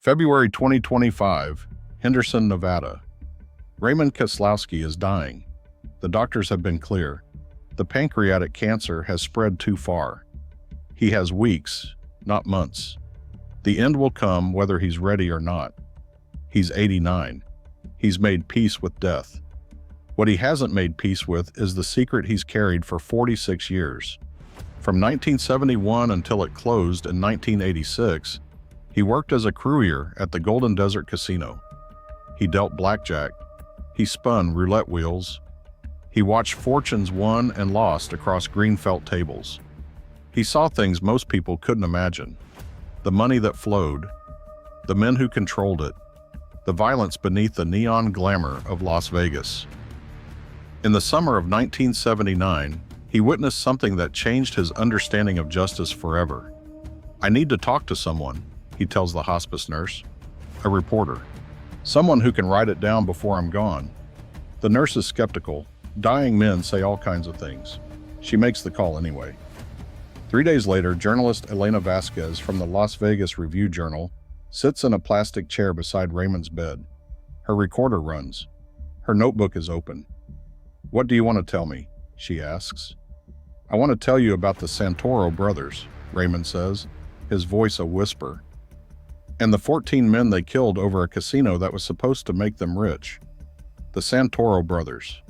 February 2025, Henderson, Nevada. Raymond Koslowski is dying. The doctors have been clear. The pancreatic cancer has spread too far. He has weeks, not months. The end will come whether he's ready or not. He's 89. He's made peace with death. What he hasn't made peace with is the secret he's carried for 46 years. From 1971 until it closed in 1986, he worked as a croupier at the Golden Desert Casino. He dealt blackjack. He spun roulette wheels. He watched fortunes won and lost across green felt tables. He saw things most people couldn't imagine. The money that flowed, the men who controlled it, the violence beneath the neon glamour of Las Vegas. In the summer of 1979, he witnessed something that changed his understanding of justice forever. "I need to talk to someone," he tells the hospice nurse. "A reporter. Someone who can write it down before I'm gone." The nurse is skeptical. Dying men say all kinds of things. She makes the call anyway. 3 days later, journalist Elena Vasquez from the Las Vegas Review-Journal sits in a plastic chair beside Raymond's bed. Her recorder runs. Her notebook is open. "What do you want to tell me?" she asks. "I want to tell you about the Santoro Brothers," Raymond says, his voice a whisper. "And the 14 men they killed over a casino that was supposed to make them rich. The Santoro Brothers."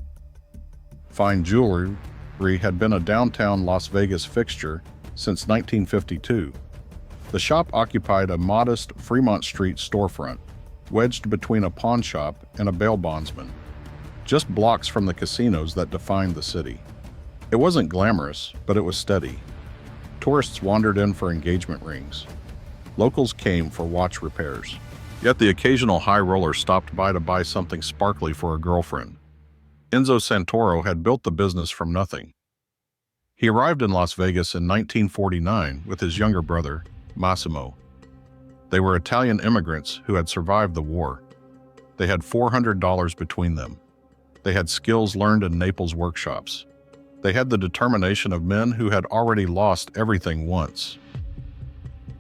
Fine jewelry had been a downtown Las Vegas fixture since 1952. The shop occupied a modest Fremont Street storefront, wedged between a pawn shop and a bail bondsman, just blocks from the casinos that defined the city. It wasn't glamorous, but it was steady. Tourists wandered in for engagement rings. Locals came for watch repairs. Yet the occasional high roller stopped by to buy something sparkly for a girlfriend. Enzo Santoro had built the business from nothing. He arrived in Las Vegas in 1949 with his younger brother, Massimo. They were Italian immigrants who had survived the war. They had $400 between them. They had skills learned in Naples workshops. They had the determination of men who had already lost everything once.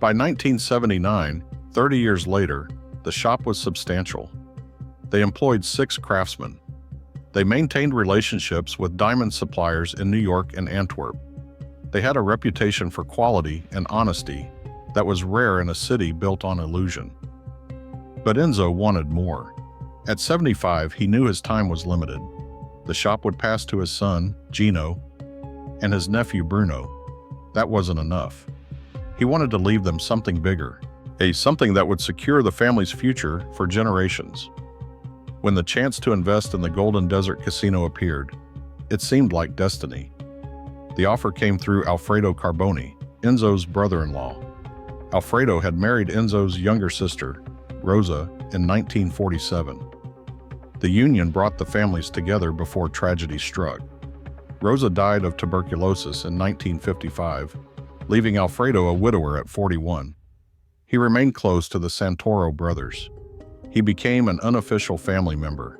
By 1979, 30 years later, the shop was substantial. They employed 6 craftsmen. They maintained relationships with diamond suppliers in New York and Antwerp. They had a reputation for quality and honesty that was rare in a city built on illusion. But Enzo wanted more. At 75, he knew his time was limited. The shop would pass to his son, Gino, and his nephew, Bruno. That wasn't enough. He wanted to leave them something bigger, something that would secure the family's future for generations. When the chance to invest in the Golden Desert Casino appeared, it seemed like destiny. The offer came through Alfredo Carboni, Enzo's brother-in-law. Alfredo had married Enzo's younger sister, Rosa, in 1947. The union brought the families together before tragedy struck. Rosa died of tuberculosis in 1955, leaving Alfredo a widower at 41. He remained close to the Santoro brothers. He became an unofficial family member.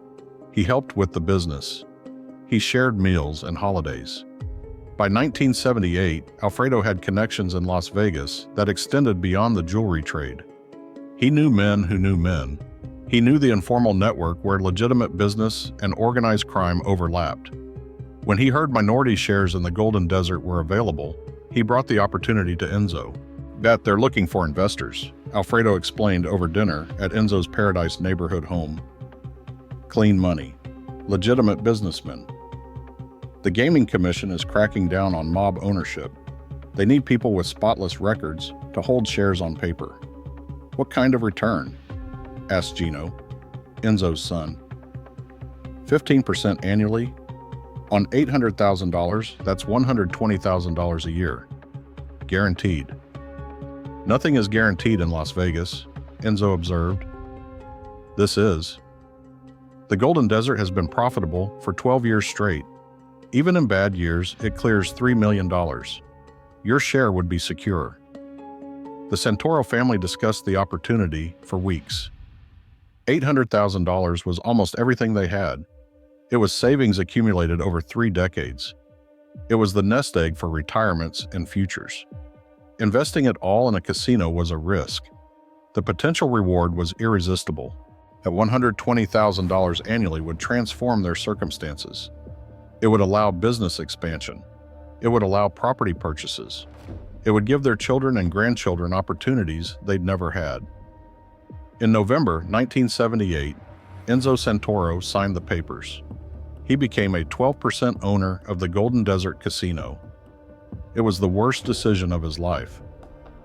He helped with the business. He shared meals and holidays. By 1978, Alfredo had connections in Las Vegas that extended beyond the jewelry trade. He knew men who knew men. He knew the informal network where legitimate business and organized crime overlapped. When he heard minority shares in the Golden Desert were available, he brought the opportunity to Enzo. "That they're looking for investors," Alfredo explained over dinner at Enzo's Paradise neighborhood home. "Clean money. Legitimate businessmen. The Gaming Commission is cracking down on mob ownership. They need people with spotless records to hold shares on paper." "What kind of return?" asked Gino, Enzo's son. 15% annually. On $800,000, that's $120,000 a year. Guaranteed. "Nothing is guaranteed in Las Vegas," Enzo observed. "This is. The Golden Desert has been profitable for 12 years straight. Even in bad years, it clears $3 million. Your share would be secure." The Santoro family discussed the opportunity for weeks. $800,000 was almost everything they had. It was savings accumulated over 3 decades. It was the nest egg for retirements and futures. Investing it all in a casino was a risk. The potential reward was irresistible. At $120,000 annually would transform their circumstances. It would allow business expansion. It would allow property purchases. It would give their children and grandchildren opportunities they'd never had. In November 1978, Enzo Santoro signed the papers. He became a 12% owner of the Golden Desert Casino. It was the worst decision of his life.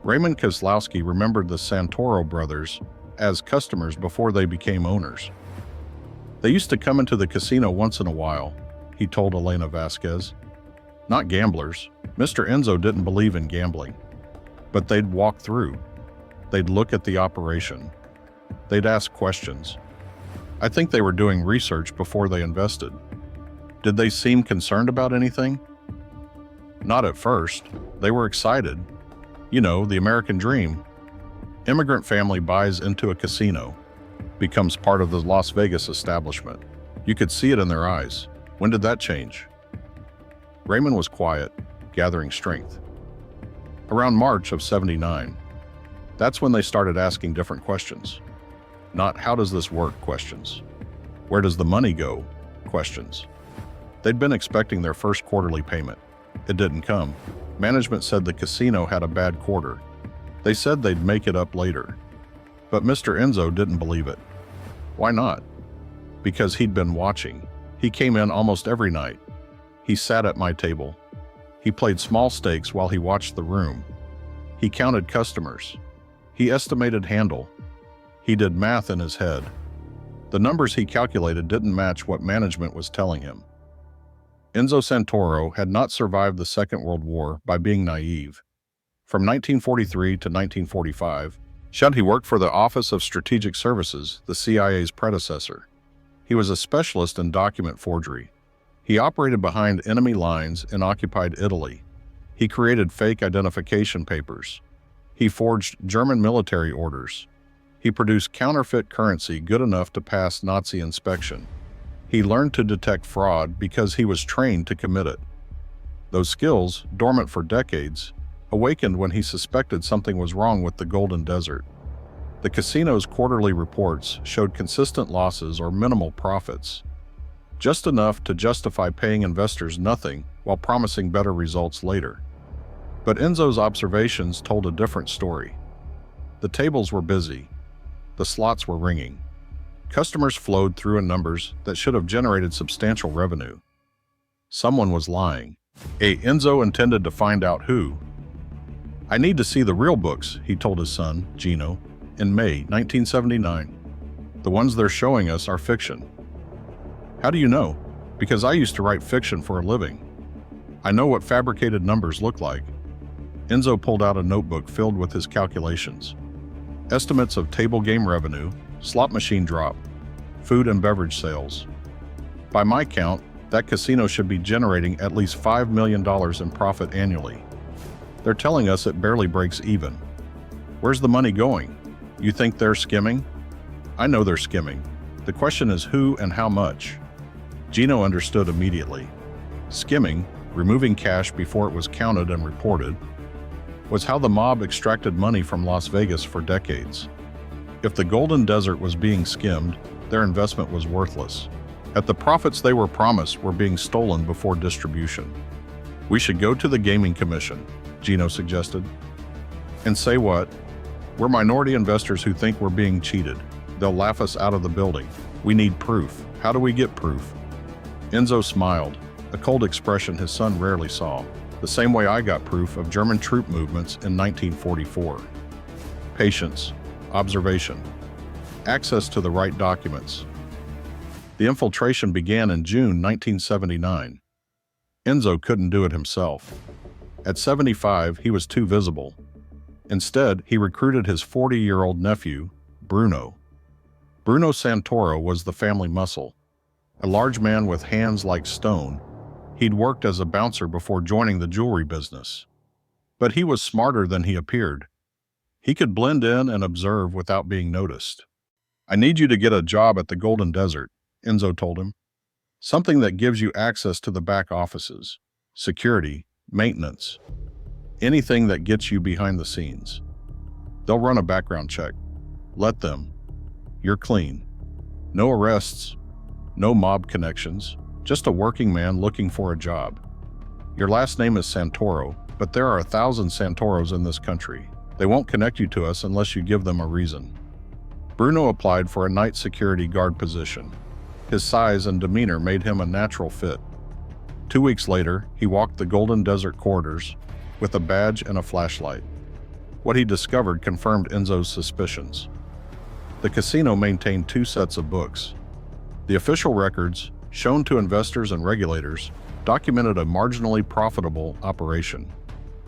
Raymond Kozlowski remembered the Santoro Brothers as customers before they became owners. They used to come into the casino once in a while, he told Elena Vasquez. Not gamblers. Mr. Enzo didn't believe in gambling. But they'd walk through. They'd look at the operation. They'd ask questions. I think they were doing research before they invested. Did they seem concerned about anything? Not at first. They were excited. You know, the American dream. Immigrant family buys into a casino, becomes part of the Las Vegas establishment. You could see it in their eyes. When did that change? Raymond was quiet, gathering strength. Around March of '79, that's when they started asking different questions. Not how does this work questions. Where does the money go questions. They'd been expecting their first quarterly payment. It didn't come. Management said the casino had a bad quarter. They said they'd make it up later. But Mr. Enzo didn't believe it. Why not? Because he'd been watching. He came in almost every night. He sat at my table. He played small stakes while he watched the room. He counted customers. He estimated handle. He did math in his head. The numbers he calculated didn't match what management was telling him. Enzo Santoro had not survived the Second World War by being naive. From 1943 to 1945, he worked for the Office of Strategic Services, the CIA's predecessor. He was a specialist in document forgery. He operated behind enemy lines in occupied Italy. He created fake identification papers. He forged German military orders. He produced counterfeit currency good enough to pass Nazi inspection. He learned to detect fraud because he was trained to commit it. Those skills, dormant for decades, awakened when he suspected something was wrong with the Golden Desert. The casino's quarterly reports showed consistent losses or minimal profits, just enough to justify paying investors nothing while promising better results later. But Enzo's observations told a different story. The tables were busy. The slots were ringing. Customers flowed through in numbers that should have generated substantial revenue. Someone was lying. Enzo intended to find out who. I need to see the real books, he told his son, Gino, in May 1979. The ones they're showing us are fiction. How do you know? Because I used to write fiction for a living. I know what fabricated numbers look like. Enzo pulled out a notebook filled with his calculations. Estimates of table game revenue, slot machine drop, food and beverage sales. By my count, that casino should be generating at least $5 million in profit annually. They're telling us it barely breaks even. Where's the money going? You think they're skimming? I know they're skimming. The question is who and how much. Gino understood immediately. Skimming, removing cash before it was counted and reported, was how the mob extracted money from Las Vegas for decades. If the Golden Desert was being skimmed, their investment was worthless. At the profits they were promised were being stolen before distribution. We should go to the Gaming Commission, Gino suggested. And say what? We're minority investors who think we're being cheated. They'll laugh us out of the building. We need proof. How do we get proof? Enzo smiled, a cold expression his son rarely saw, the same way I got proof of German troop movements in 1944. Patience, observation, access to the right documents. The infiltration began in June 1979. Enzo couldn't do it himself. At 75, he was too visible. Instead, he recruited his 40-year-old nephew, Bruno. Bruno Santoro was the family muscle. A large man with hands like stone, he'd worked as a bouncer before joining the jewelry business. But he was smarter than he appeared. He could blend in and observe without being noticed. I need you to get a job at the Golden Desert, Enzo told him. Something that gives you access to the back offices, security, maintenance, anything that gets you behind the scenes. They'll run a background check. Let them. You're clean. No arrests, no mob connections, just a working man looking for a job. Your last name is Santoro, but there are 1,000 Santoros in this country. They won't connect you to us unless you give them a reason. Bruno applied for a night security guard position. His size and demeanor made him a natural fit. 2 weeks later, he walked the Golden Desert corridors with a badge and a flashlight. What he discovered confirmed Enzo's suspicions. The casino maintained 2 sets of books. The official records, shown to investors and regulators, documented a marginally profitable operation.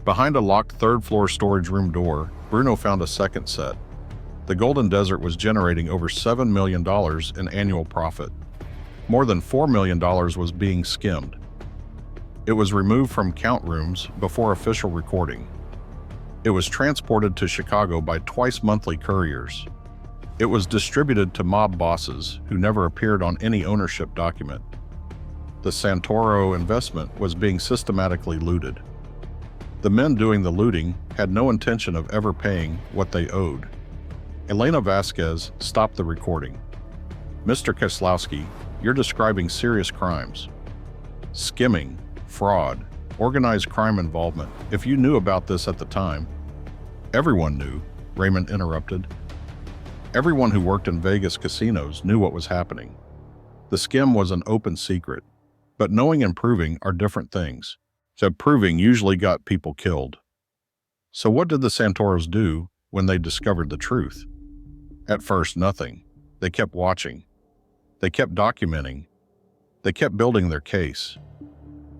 Behind a locked third-floor storage room door, Bruno found a second set. The Golden Desert was generating over $7 million in annual profit. More than $4 million was being skimmed. It was removed from count rooms before official recording. It was transported to Chicago by twice-monthly couriers. It was distributed to mob bosses who never appeared on any ownership document. The Santoro investment was being systematically looted. The men doing the looting had no intention of ever paying what they owed. Elena Vasquez stopped the recording. Mr. Kozlowski, you're describing serious crimes. Skimming, fraud, organized crime involvement. If you knew about this at the time— Everyone knew, Raymond interrupted. Everyone who worked in Vegas casinos knew what was happening. The skim was an open secret. But knowing and proving are different things. So proving usually got people killed. So what did the Santoros do when they discovered the truth? At first, nothing. They kept watching. They kept documenting. They kept building their case.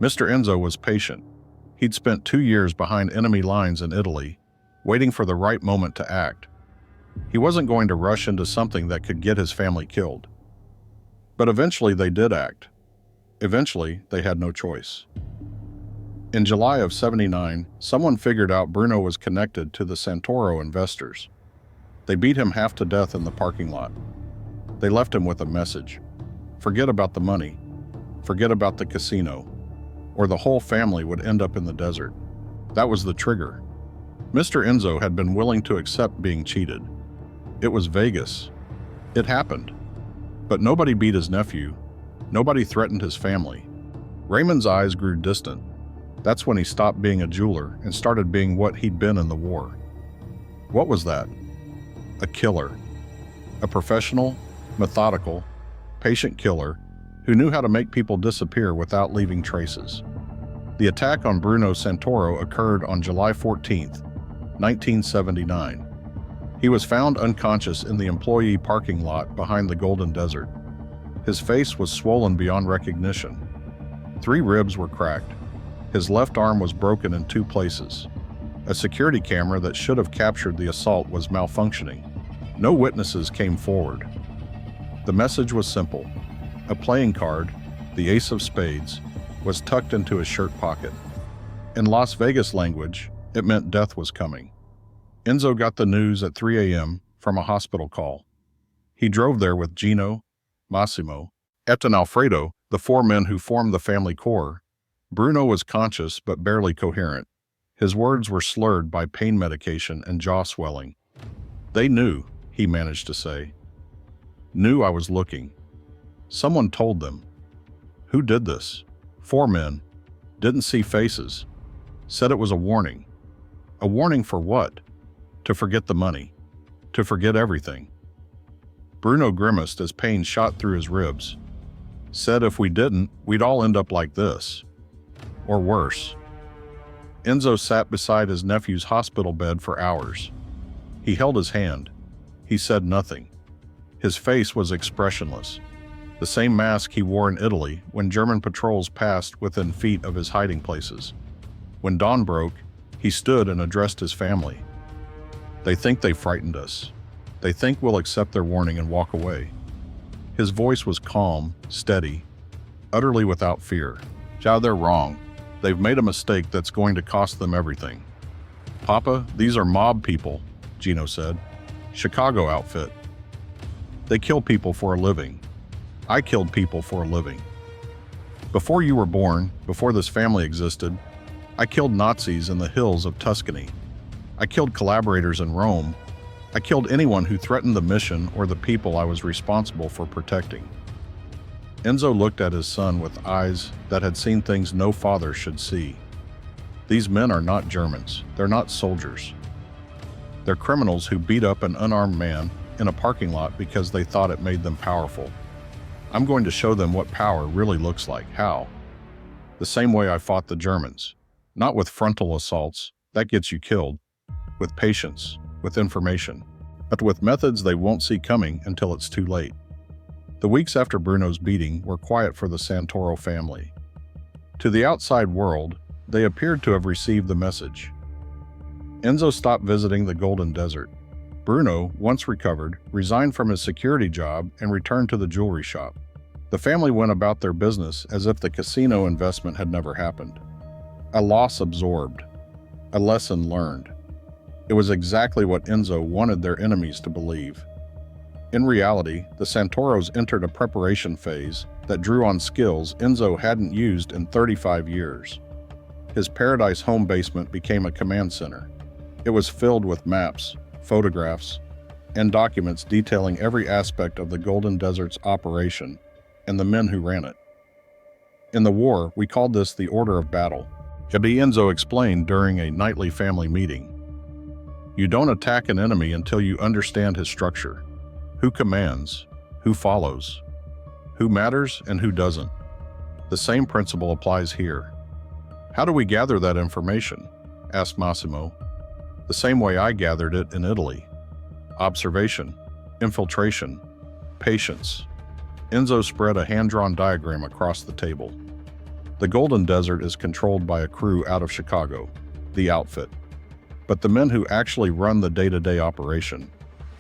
Mr. Enzo was patient. He'd spent 2 years behind enemy lines in Italy, waiting for the right moment to act. He wasn't going to rush into something that could get his family killed. But eventually they did act. Eventually, they had no choice. In July of '79, someone figured out Bruno was connected to the Santoro investors. They beat him half to death in the parking lot. They left him with a message. Forget about the money. Forget about the casino. Or the whole family would end up in the desert. That was the trigger. Mr. Enzo had been willing to accept being cheated. It was Vegas. It happened. But nobody beat his nephew. Nobody threatened his family. Raymond's eyes grew distant. That's when he stopped being a jeweler and started being what he'd been in the war. What was that? A killer. A professional, methodical, patient killer who knew how to make people disappear without leaving traces. The attack on Bruno Santoro occurred on July 14, 1979. He was found unconscious in the employee parking lot behind the Golden Desert. His face was swollen beyond recognition. 3 ribs were cracked. His left arm was broken in 2 places. A security camera that should have captured the assault was malfunctioning. No witnesses came forward. The message was simple. A playing card, the ace of spades, was tucked into his shirt pocket. In Las Vegas language, it meant death was coming. Enzo got the news at 3 a.m. from a hospital call. He drove there with Gino, Massimo, and Alfredo, the 4 men who formed the family core. Bruno was conscious but barely coherent. His words were slurred by pain medication and jaw swelling. They knew, he managed to say. Knew I was looking. Someone told them. Who did this? 4 men. Didn't see faces. Said it was a warning. A warning for what? To forget the money. To forget everything. Bruno grimaced as pain shot through his ribs. Said if we didn't, we'd all end up like this. Or worse. Enzo sat beside his nephew's hospital bed for hours. He held his hand. He said nothing. His face was expressionless. The same mask he wore in Italy when German patrols passed within feet of his hiding places. When dawn broke, he stood and addressed his family. They think they frightened us. They think we'll accept their warning and walk away. His voice was calm, steady, utterly without fear. Joe, they're wrong. They've made a mistake that's going to cost them everything. Papa, these are mob people, Gino said. Chicago outfit. They kill people for a living. I killed people for a living. Before you were born, before this family existed, I killed Nazis in the hills of Tuscany. I killed collaborators in Rome. I killed anyone who threatened the mission or the people I was responsible for protecting." Enzo looked at his son with eyes that had seen things no father should see. These men are not Germans. They're not soldiers. They're criminals who beat up an unarmed man in a parking lot because they thought it made them powerful. I'm going to show them what power really looks like. How? The same way I fought the Germans. Not with frontal assaults, that gets you killed. With patience, with information, but with methods they won't see coming until it's too late. The weeks after Bruno's beating were quiet for the Santoro family. To the outside world, they appeared to have received the message. Enzo stopped visiting the Golden Desert. Bruno, once recovered, resigned from his security job and returned to the jewelry shop. The family went about their business as if the casino investment had never happened. A loss absorbed. A lesson learned. It was exactly what Enzo wanted their enemies to believe. In reality, the Santoros entered a preparation phase that drew on skills Enzo hadn't used in 35 years. His Paradise home basement became a command center. It was filled with maps, photographs, and documents detailing every aspect of the Golden Desert's operation and the men who ran it. In the war, we called this the Order of Battle. Enzo explained during a nightly family meeting. You don't attack an enemy until you understand his structure. Who commands, who follows, who matters and who doesn't. The same principle applies here. How do we gather that information? Asked Massimo. The same way I gathered it in Italy. Observation, infiltration, patience. Enzo spread a hand-drawn diagram across the table. The Golden Desert is controlled by a crew out of Chicago, the outfit. But the men who actually run the day-to-day operation,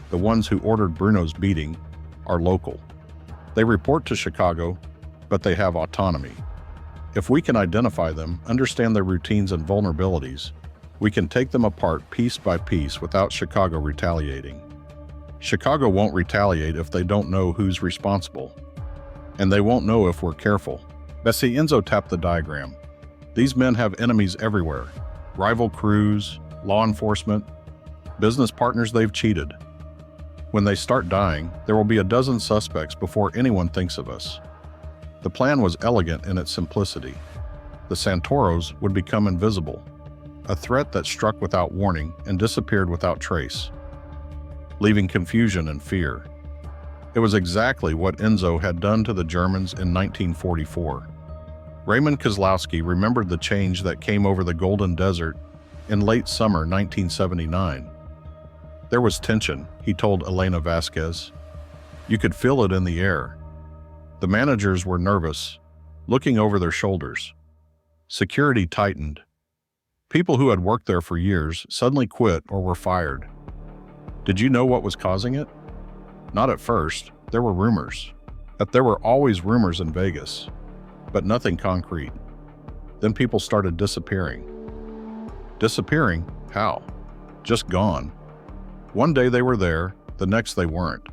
the ones who ordered Bruno's beating, are local. They report to Chicago, but they have autonomy. If we can identify them, understand their routines and vulnerabilities, we can take them apart piece by piece without Chicago retaliating. Chicago won't retaliate if they don't know who's responsible. And they won't know if we're careful. Bessie Enzo tapped the diagram. These men have enemies everywhere. Rival crews, law enforcement, business partners they've cheated. When they start dying, there will be a dozen suspects before anyone thinks of us. The plan was elegant in its simplicity. The Santoros would become invisible, a threat that struck without warning and disappeared without trace, leaving confusion and fear. It was exactly what Enzo had done to the Germans in 1944. Raymond Kozlowski remembered the change that came over the Golden Desert in late summer 1979. There was tension, he told Elena Vasquez. You could feel it in the air. The managers were nervous, looking over their shoulders. Security tightened. People who had worked there for years suddenly quit or were fired. Did you know what was causing it? Not at first. There were rumors. There were always rumors in Vegas, but nothing concrete. Then people started disappearing. Disappearing? How? Just gone. One day they were there, the next they weren't.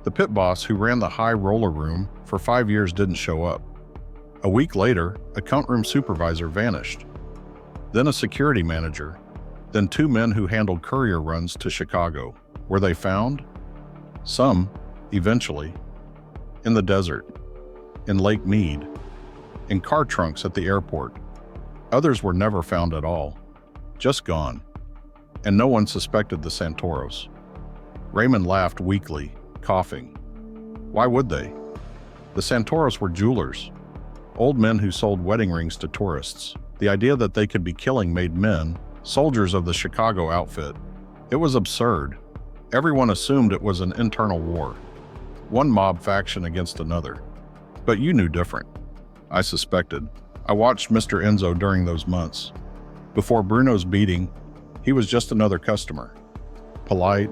The pit boss who ran the high roller room for 5 years didn't show up. A week later, a count room supervisor vanished. Then a security manager. Then 2 men who handled courier runs to Chicago. Were they found? Some, eventually. In the desert. In Lake Mead. In car trunks at the airport. Others were never found at all. Just gone. And no one suspected the Santoros. Raymond laughed weakly, coughing. Why would they? The Santoros were jewelers. Old men who sold wedding rings to tourists. The idea that they could be killing made men, soldiers of the Chicago outfit. It was absurd. Everyone assumed it was an internal war. One mob faction against another. But you knew different. I suspected. I watched Mr. Enzo during those months. Before Bruno's beating, he was just another customer. Polite,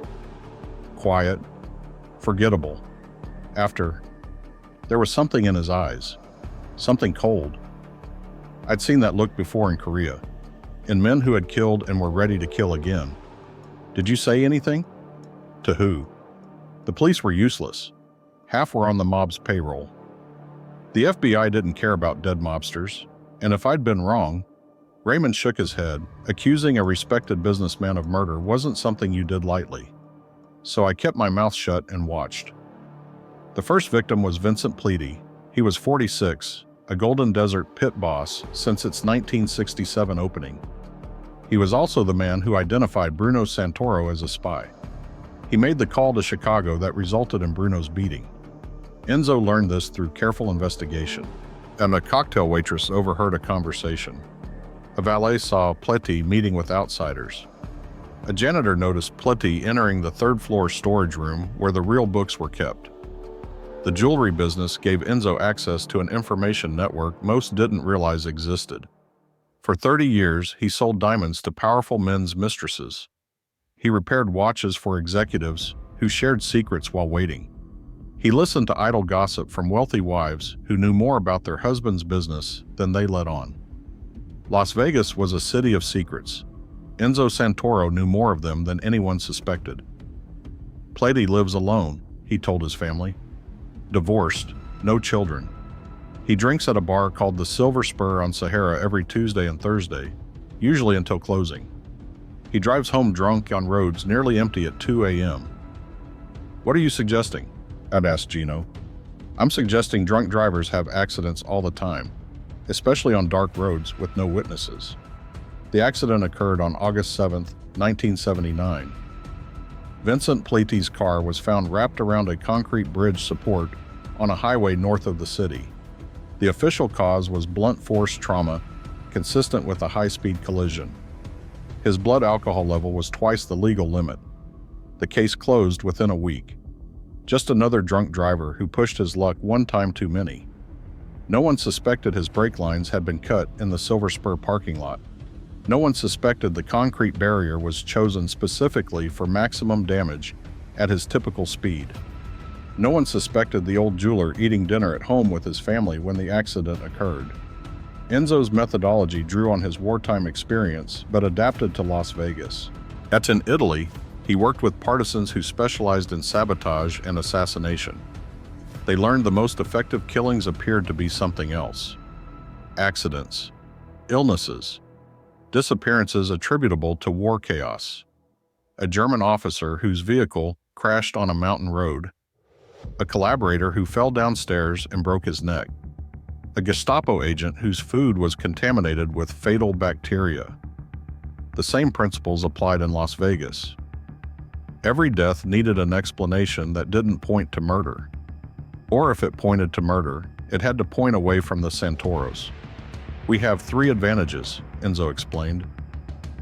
quiet, forgettable. After, there was something in his eyes. Something cold. I'd seen that look before in Korea. In men who had killed and were ready to kill again. Did you say anything? To who? The police were useless. Half were on the mob's payroll. The FBI didn't care about dead mobsters, and if I'd been wrong, Raymond shook his head. Accusing a respected businessman of murder wasn't something you did lightly. so I kept my mouth shut and watched. The first victim was Vincent Pleady. He was 46, a Golden Desert pit boss since its 1967 opening. He was also the man who identified Bruno Santoro as a spy. He made the call to Chicago that resulted in Bruno's beating. Enzo learned this through careful investigation, and a cocktail waitress overheard a conversation. A valet saw Pleady meeting with outsiders. A janitor noticed Pleady entering the third-floor storage room where the real books were kept. The jewelry business gave Enzo access to an information network most didn't realize existed. For 30 years, he sold diamonds to powerful men's mistresses. He repaired watches for executives who shared secrets while waiting. He listened to idle gossip from wealthy wives who knew more about their husband's business than they let on. Las Vegas was a city of secrets. Enzo Santoro knew more of them than anyone suspected. Pleady lives alone, he told his family. Divorced, no children. He drinks at a bar called the Silver Spur on Sahara every Tuesday and Thursday, usually until closing. He drives home drunk on roads nearly empty at 2 a.m. What are you suggesting? I'd asked Gino. I'm suggesting drunk drivers have accidents all the time, especially on dark roads with no witnesses. The accident occurred on August 7, 1979. Vincent Pleady's car was found wrapped around a concrete bridge support on a highway north of the city. The official cause was blunt force trauma, consistent with a high-speed collision. His blood alcohol level was twice the legal limit. The case closed within a week. Just another drunk driver who pushed his luck one time too many. No one suspected his brake lines had been cut in the Silver Spur parking lot. No one suspected the concrete barrier was chosen specifically for maximum damage at his typical speed. No one suspected the old jeweler eating dinner at home with his family when the accident occurred. Enzo's methodology drew on his wartime experience but adapted to Las Vegas. In Italy, he worked with partisans who specialized in sabotage and assassination. They learned the most effective killings appeared to be something else. Accidents, illnesses, disappearances attributable to war chaos. A German officer whose vehicle crashed on a mountain road. A collaborator who fell downstairs and broke his neck. A Gestapo agent whose food was contaminated with fatal bacteria. The same principles applied in Las Vegas. Every death needed an explanation that didn't point to murder. Or if it pointed to murder, it had to point away from the Santoros. We have 3 advantages, Enzo explained.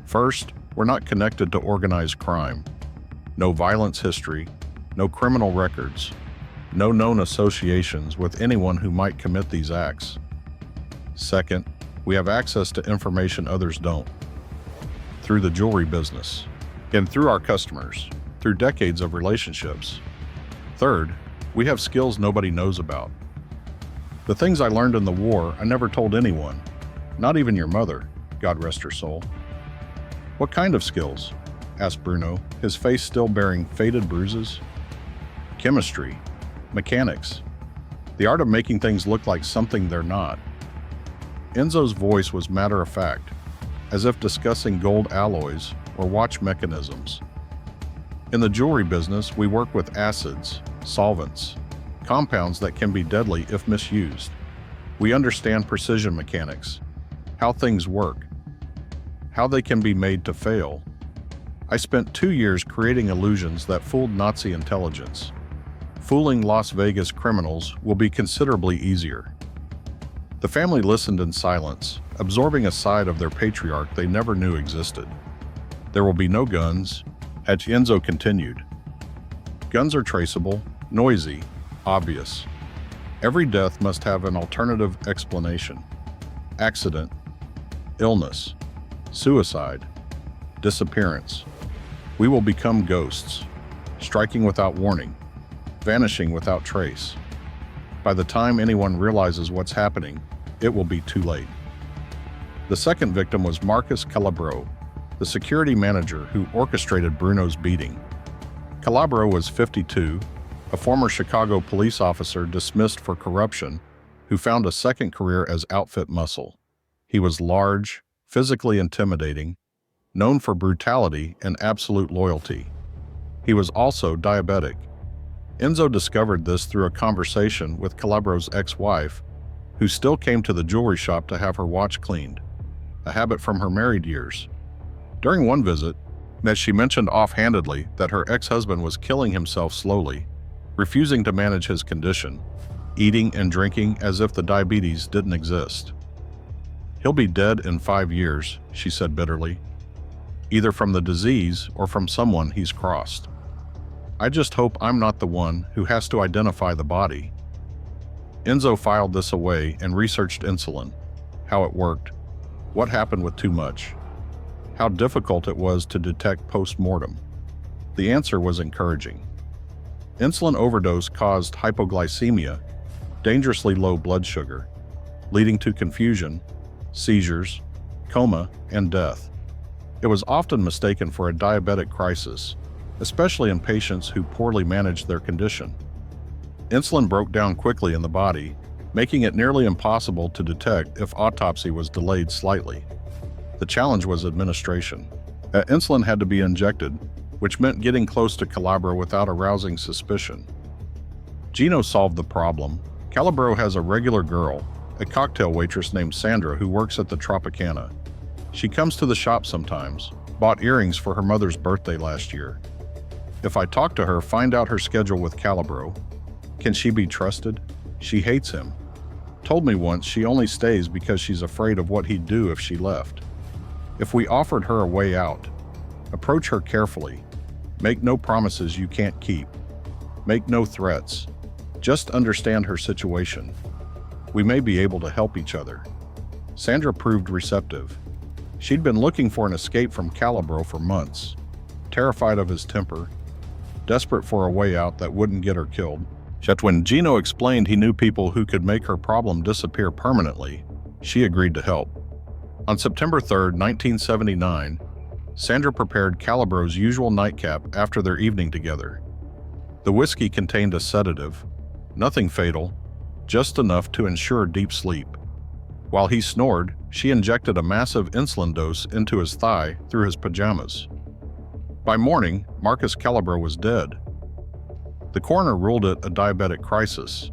First, we're not connected to organized crime. No violence history, no criminal records, no known associations with anyone who might commit these acts. Second, we have access to information others don't. Through the jewelry business, and through our customers, through decades of relationships. Third, we have skills nobody knows about. The things I learned in the war I never told anyone, not even your mother, God rest her soul. What kind of skills? Asked Bruno, his face still bearing faded bruises. Chemistry, mechanics, the art of making things look like something they're not. Enzo's voice was matter-of-fact, as if discussing gold alloys or watch mechanisms. In the jewelry business, we work with acids, solvents, compounds that can be deadly if misused. We understand precision mechanics, how things work, how they can be made to fail. I spent 2 years creating illusions that fooled Nazi intelligence. Fooling Las Vegas criminals will be considerably easier. The family listened in silence, absorbing a side of their patriarch they never knew existed. There will be no guns, as Enzo continued. Guns are traceable, noisy, obvious. Every death must have an alternative explanation. Accident, illness, suicide, disappearance. We will become ghosts, striking without warning, vanishing without trace. By the time anyone realizes what's happening, it will be too late. The second victim was Marcus Calabro, the security manager who orchestrated Bruno's beating. Calabro was 52, a former Chicago police officer dismissed for corruption, who found a second career as outfit muscle. He was large, physically intimidating, known for brutality and absolute loyalty. He was also diabetic. Enzo discovered this through a conversation with Calabro's ex-wife, who still came to the jewelry shop to have her watch cleaned, a habit from her married years. During one visit, she mentioned offhandedly that her ex-husband was killing himself slowly, refusing to manage his condition, eating and drinking as if the diabetes didn't exist. "He'll be dead in 5 years," she said bitterly, "either from the disease or from someone he's crossed. I just hope I'm not the one who has to identify the body." Enzo filed this away and researched insulin, how it worked, what happened with too much, how difficult it was to detect post-mortem. The answer was encouraging. Insulin overdose caused hypoglycemia, dangerously low blood sugar, leading to confusion, seizures, coma, and death. It was often mistaken for a diabetic crisis, especially in patients who poorly managed their condition. Insulin broke down quickly in the body, making it nearly impossible to detect if autopsy was delayed slightly. The challenge was administration. Insulin had to be injected, which meant getting close to Calabro without arousing suspicion. Gino solved the problem. Calabro has a regular girl, a cocktail waitress named Sandra, who works at the Tropicana. She comes to the shop sometimes, bought earrings for her mother's birthday last year. If I talk to her, find out her schedule with Calabro. Can she be trusted? She hates him. Told me once she only stays because she's afraid of what he'd do if she left. If we offered her a way out, approach her carefully. Make no promises you can't keep. Make no threats. Just understand her situation. We may be able to help each other. Sandra proved receptive. She'd been looking for an escape from Calabro for months, terrified of his temper, desperate for a way out that wouldn't get her killed. Yet when Gino explained he knew people who could make her problem disappear permanently, she agreed to help. On September 3, 1979, Sandra prepared Calabro's usual nightcap after their evening together. The whiskey contained a sedative, nothing fatal, just enough to ensure deep sleep. While he snored, she injected a massive insulin dose into his thigh through his pajamas. By morning, Marcus Calabro was dead. The coroner ruled it a diabetic crisis,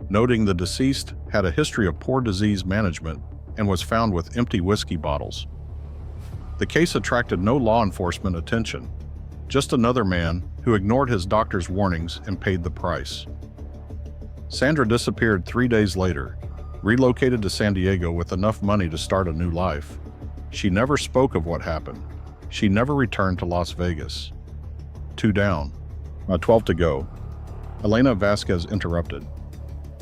noting the deceased had a history of poor disease management and was found with empty whiskey bottles. The case attracted no law enforcement attention, just another man who ignored his doctor's warnings and paid the price. Sandra disappeared 3 days later, relocated to San Diego with enough money to start a new life. She never spoke of what happened. She never returned to Las Vegas. 2 down. 12 to go. Elena Vasquez interrupted.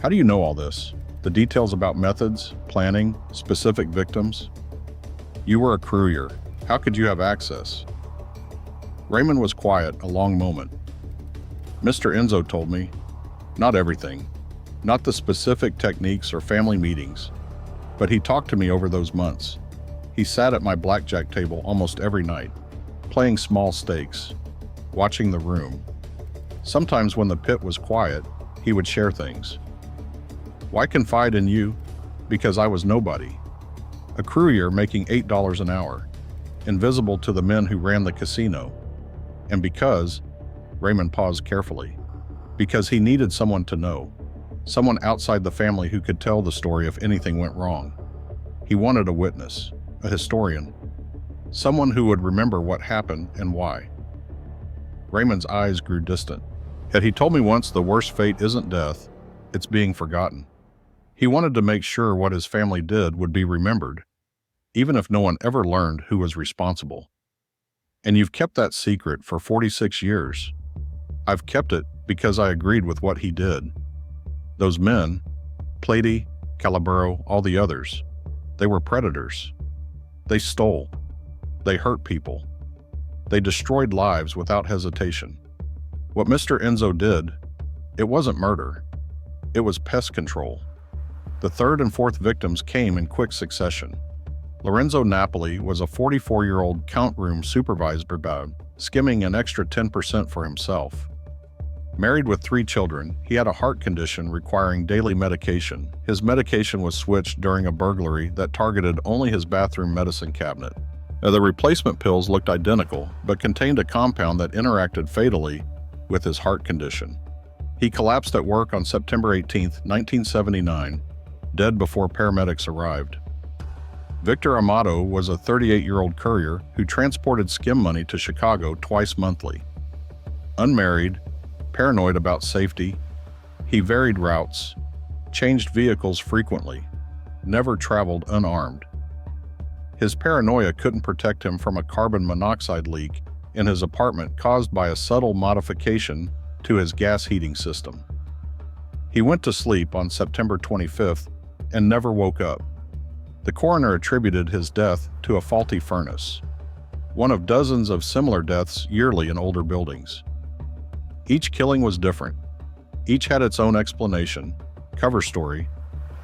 "How do you know all this? The details about methods, planning, specific victims? You were a courier. How could you have access?" Raymond was quiet a long moment. "Mr. Enzo told me. Not everything. Not the specific techniques or family meetings. But he talked to me over those months. He sat at my blackjack table almost every night, playing small stakes, watching the room. Sometimes when the pit was quiet, he would share things. Why confide in you? Because I was nobody. A courier making $8 an hour, invisible to the men who ran the casino. And because," Raymond paused carefully, "because he needed someone to know, someone outside the family who could tell the story if anything went wrong. He wanted a witness, a historian, someone who would remember what happened and why." Raymond's eyes grew distant. Yet he told me once the worst fate isn't death, it's being forgotten. He wanted to make sure what his family did would be remembered, even if no one ever learned who was responsible. And you've kept that secret for 46 years. I've kept it because I agreed with what he did. Those men, Plady, Calabro, all the others, they were predators. They stole. They hurt people. They destroyed lives without hesitation. What Mr. Enzo did, it wasn't murder. It was pest control. The third and fourth victims came in quick succession. Lorenzo Napoli was a 44-year-old count room supervisor, skimming an extra 10% for himself. Married with 3 children, he had a heart condition requiring daily medication. His medication was switched during a burglary that targeted only his bathroom medicine cabinet. The replacement pills looked identical, but contained a compound that interacted fatally with his heart condition. He collapsed at work on September 18, 1979, dead before paramedics arrived. Victor Amato was a 38-year-old courier who transported skim money to Chicago twice monthly. Unmarried, paranoid about safety, he varied routes, changed vehicles frequently, never traveled unarmed. His paranoia couldn't protect him from a carbon monoxide leak in his apartment caused by a subtle modification to his gas heating system. He went to sleep on September 25th and never woke up. The coroner attributed his death to a faulty furnace, one of dozens of similar deaths yearly in older buildings. Each killing was different. Each had its own explanation, cover story,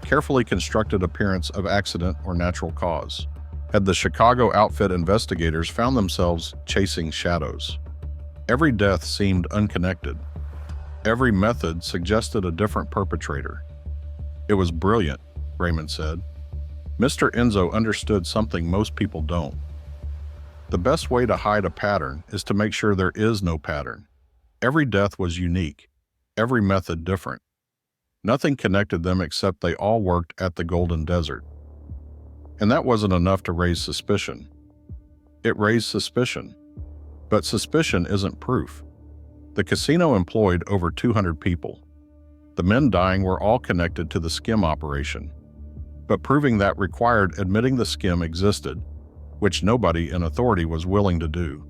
carefully constructed appearance of accident or natural cause. Had the Chicago outfit investigators found themselves chasing shadows? Every death seemed unconnected. Every method suggested a different perpetrator. It was brilliant, Raymond said. Mr. Enzo understood something most people don't. The best way to hide a pattern is to make sure there is no pattern. Every death was unique, every method different. Nothing connected them except they all worked at the Golden Desert. And that wasn't enough to raise suspicion. It raised suspicion. But suspicion isn't proof. The casino employed over 200 people. The men dying were all connected to the skim operation. But proving that required admitting the skim existed, which nobody in authority was willing to do.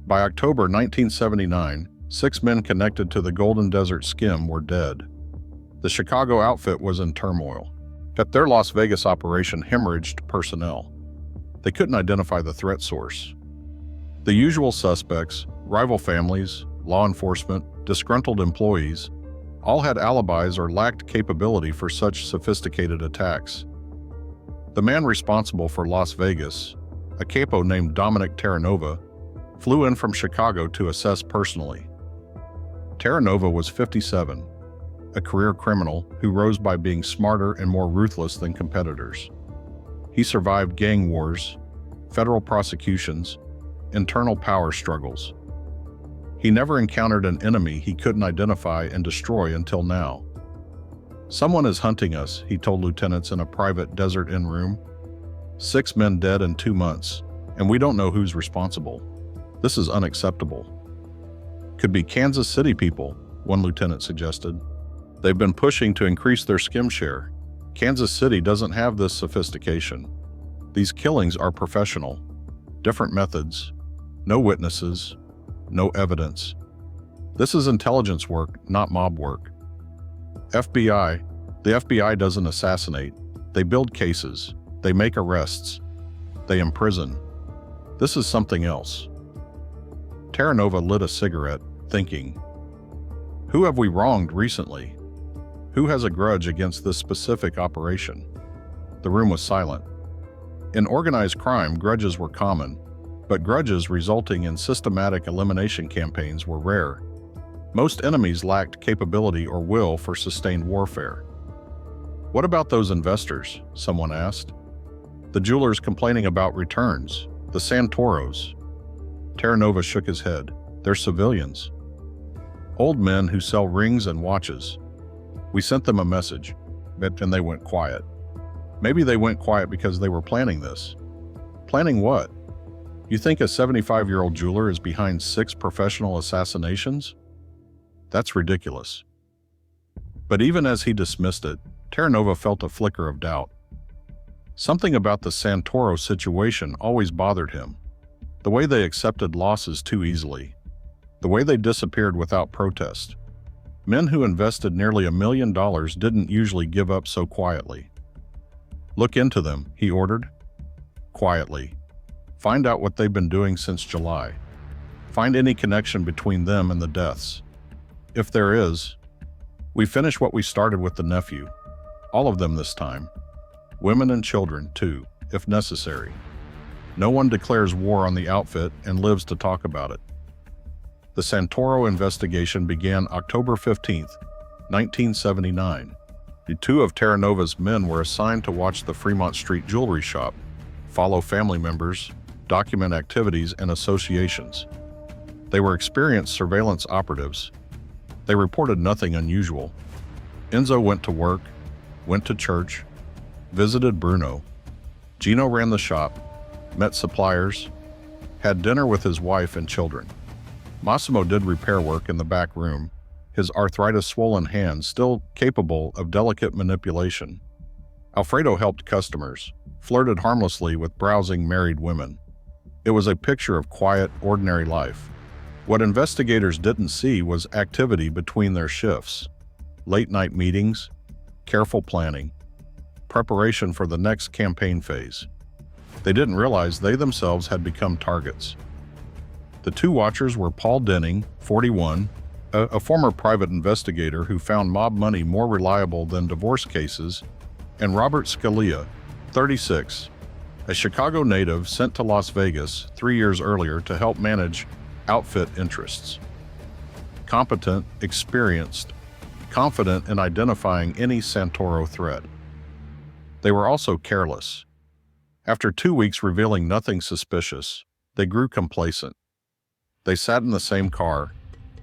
By October 1979, 6 men connected to the Golden Desert skim were dead. The Chicago outfit was in turmoil. At their Las Vegas operation hemorrhaged personnel. They couldn't identify the threat source. The usual suspects, rival families, law enforcement, disgruntled employees, all had alibis or lacked capability for such sophisticated attacks. The man responsible for Las Vegas, a capo named Dominic Terranova, flew in from Chicago to assess personally. Terranova was 57, a career criminal who rose by being smarter and more ruthless than competitors. He survived gang wars, federal prosecutions, internal power struggles. He never encountered an enemy he couldn't identify and destroy until now. "Someone is hunting us," he told lieutenants in a private Desert Inn room. 6 men dead in 2 months, and we don't know who's responsible. This is unacceptable. "Could be Kansas City people," one lieutenant suggested. "They've been pushing to increase their skim share. Kansas City doesn't have this sophistication. These killings are professional. Different methods. No witnesses. No evidence. This is intelligence work, not mob work. FBI. The FBI doesn't assassinate. They build cases. They make arrests. They imprison. This is something else." Terranova lit a cigarette, thinking, "Who have we wronged recently? Who has a grudge against this specific operation?" The room was silent. In organized crime, grudges were common, but grudges resulting in systematic elimination campaigns were rare. Most enemies lacked capability or will for sustained warfare. "What about those investors?" someone asked. "The jewelers complaining about returns, the Santoros." Terranova shook his head. "They're civilians. Old men who sell rings and watches. We sent them a message, and they went quiet. Maybe they went quiet because they were planning this." "Planning what? You think a 75-year-old jeweler is behind 6 professional assassinations? That's ridiculous." But even as he dismissed it, Terranova felt a flicker of doubt. Something about the Santoro situation always bothered him. The way they accepted losses too easily. The way they disappeared without protest. Men who invested nearly $1 million didn't usually give up so quietly. "Look into them," he ordered. "Quietly. Find out what they've been doing since July. Find any connection between them and the deaths. If there is, we finish what we started with the nephew. All of them this time. Women and children, too, if necessary. No one declares war on the outfit and lives to talk about it." The Santoro investigation began October 15, 1979. The 2 of Terranova's men were assigned to watch the Fremont Street jewelry shop, follow family members, document activities and associations. They were experienced surveillance operatives. They reported nothing unusual. Enzo went to work, went to church, visited Bruno. Gino ran the shop, met suppliers, had dinner with his wife and children. Massimo did repair work in the back room, his arthritis-swollen hands still capable of delicate manipulation. Alfredo helped customers, flirted harmlessly with browsing married women. It was a picture of quiet, ordinary life. What investigators didn't see was activity between their shifts. Late-night meetings, careful planning, preparation for the next campaign phase. They didn't realize they themselves had become targets. The two watchers were Paul Denning, 41, a former private investigator who found mob money more reliable than divorce cases, and Robert Scalia, 36, a Chicago native sent to Las Vegas 3 years earlier to help manage outfit interests. Competent, experienced, confident in identifying any Santoro threat. They were also careless. After 2 weeks revealing nothing suspicious, they grew complacent. They sat in the same car,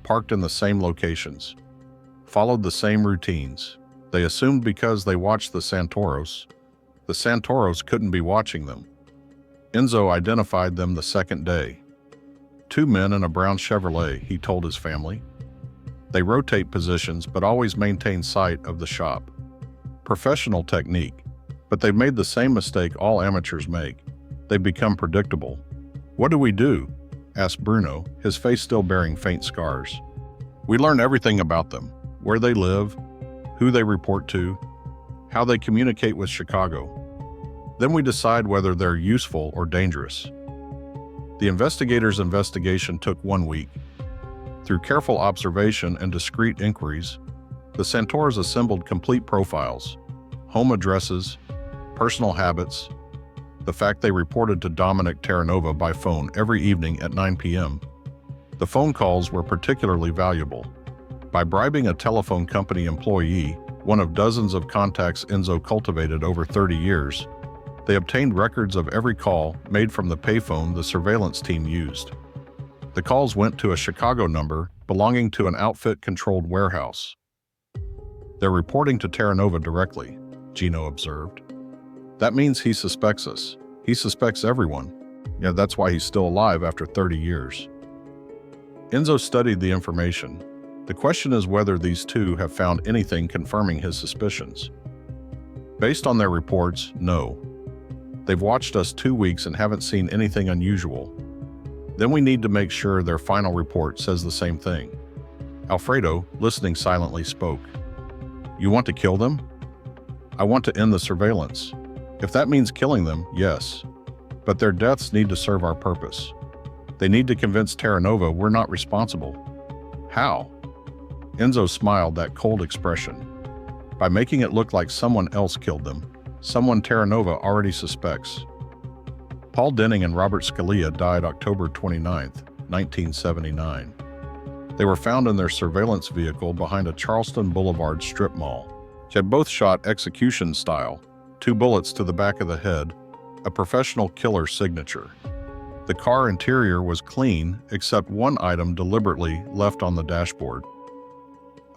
parked in the same locations, followed the same routines. They assumed because they watched the Santoros couldn't be watching them. Enzo identified them the second day. 2 men in a brown Chevrolet, he told his family. They rotate positions but always maintain sight of the shop. Professional technique, but they've made the same mistake all amateurs make. They've become predictable. "What do we do?" asked Bruno, his face still bearing faint scars. "We learn everything about them, where they live, who they report to, how they communicate with Chicago. Then we decide whether they're useful or dangerous." The investigators' investigation took 1 week. Through careful observation and discreet inquiries, the Santoros assembled complete profiles, home addresses, personal habits, the fact they reported to Dominic Terranova by phone every evening at 9 p.m. The phone calls were particularly valuable. By bribing a telephone company employee, one of dozens of contacts Enzo cultivated over 30 years, they obtained records of every call made from the payphone the surveillance team used. The calls went to a Chicago number belonging to an outfit-controlled warehouse. "They're reporting to Terranova directly," Gino observed. "That means he suspects us. He suspects everyone. Yeah, that's why he's still alive after 30 years. Enzo studied the information. The question is whether these two have found anything confirming his suspicions. Based on their reports, no. They've watched us 2 weeks and haven't seen anything unusual. Then we need to make sure their final report says the same thing. Alfredo, listening silently, spoke. "You want to kill them?" "I want to end the surveillance. If that means killing them, yes. But their deaths need to serve our purpose. They need to convince Terranova we're not responsible." "How?" Enzo smiled that cold expression. "By making it look like someone else killed them, someone Terranova already suspects." Paul Denning and Robert Scalia died October 29, 1979. They were found in their surveillance vehicle behind a Charleston Boulevard strip mall. They had both shot execution style, 2 bullets to the back of the head, a professional killer's signature. The car interior was clean except one item deliberately left on the dashboard.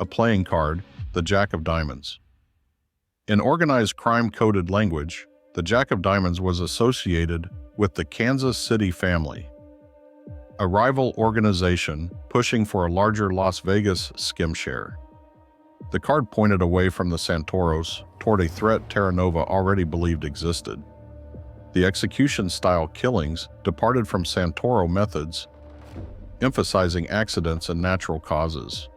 A playing card, the Jack of Diamonds. In organized crime-coded language, the Jack of Diamonds was associated with the Kansas City family, a rival organization pushing for a larger Las Vegas skim share. The card pointed away from the Santoros toward a threat Terranova already believed existed. The execution-style killings departed from Santoro methods, emphasizing accidents and natural causes.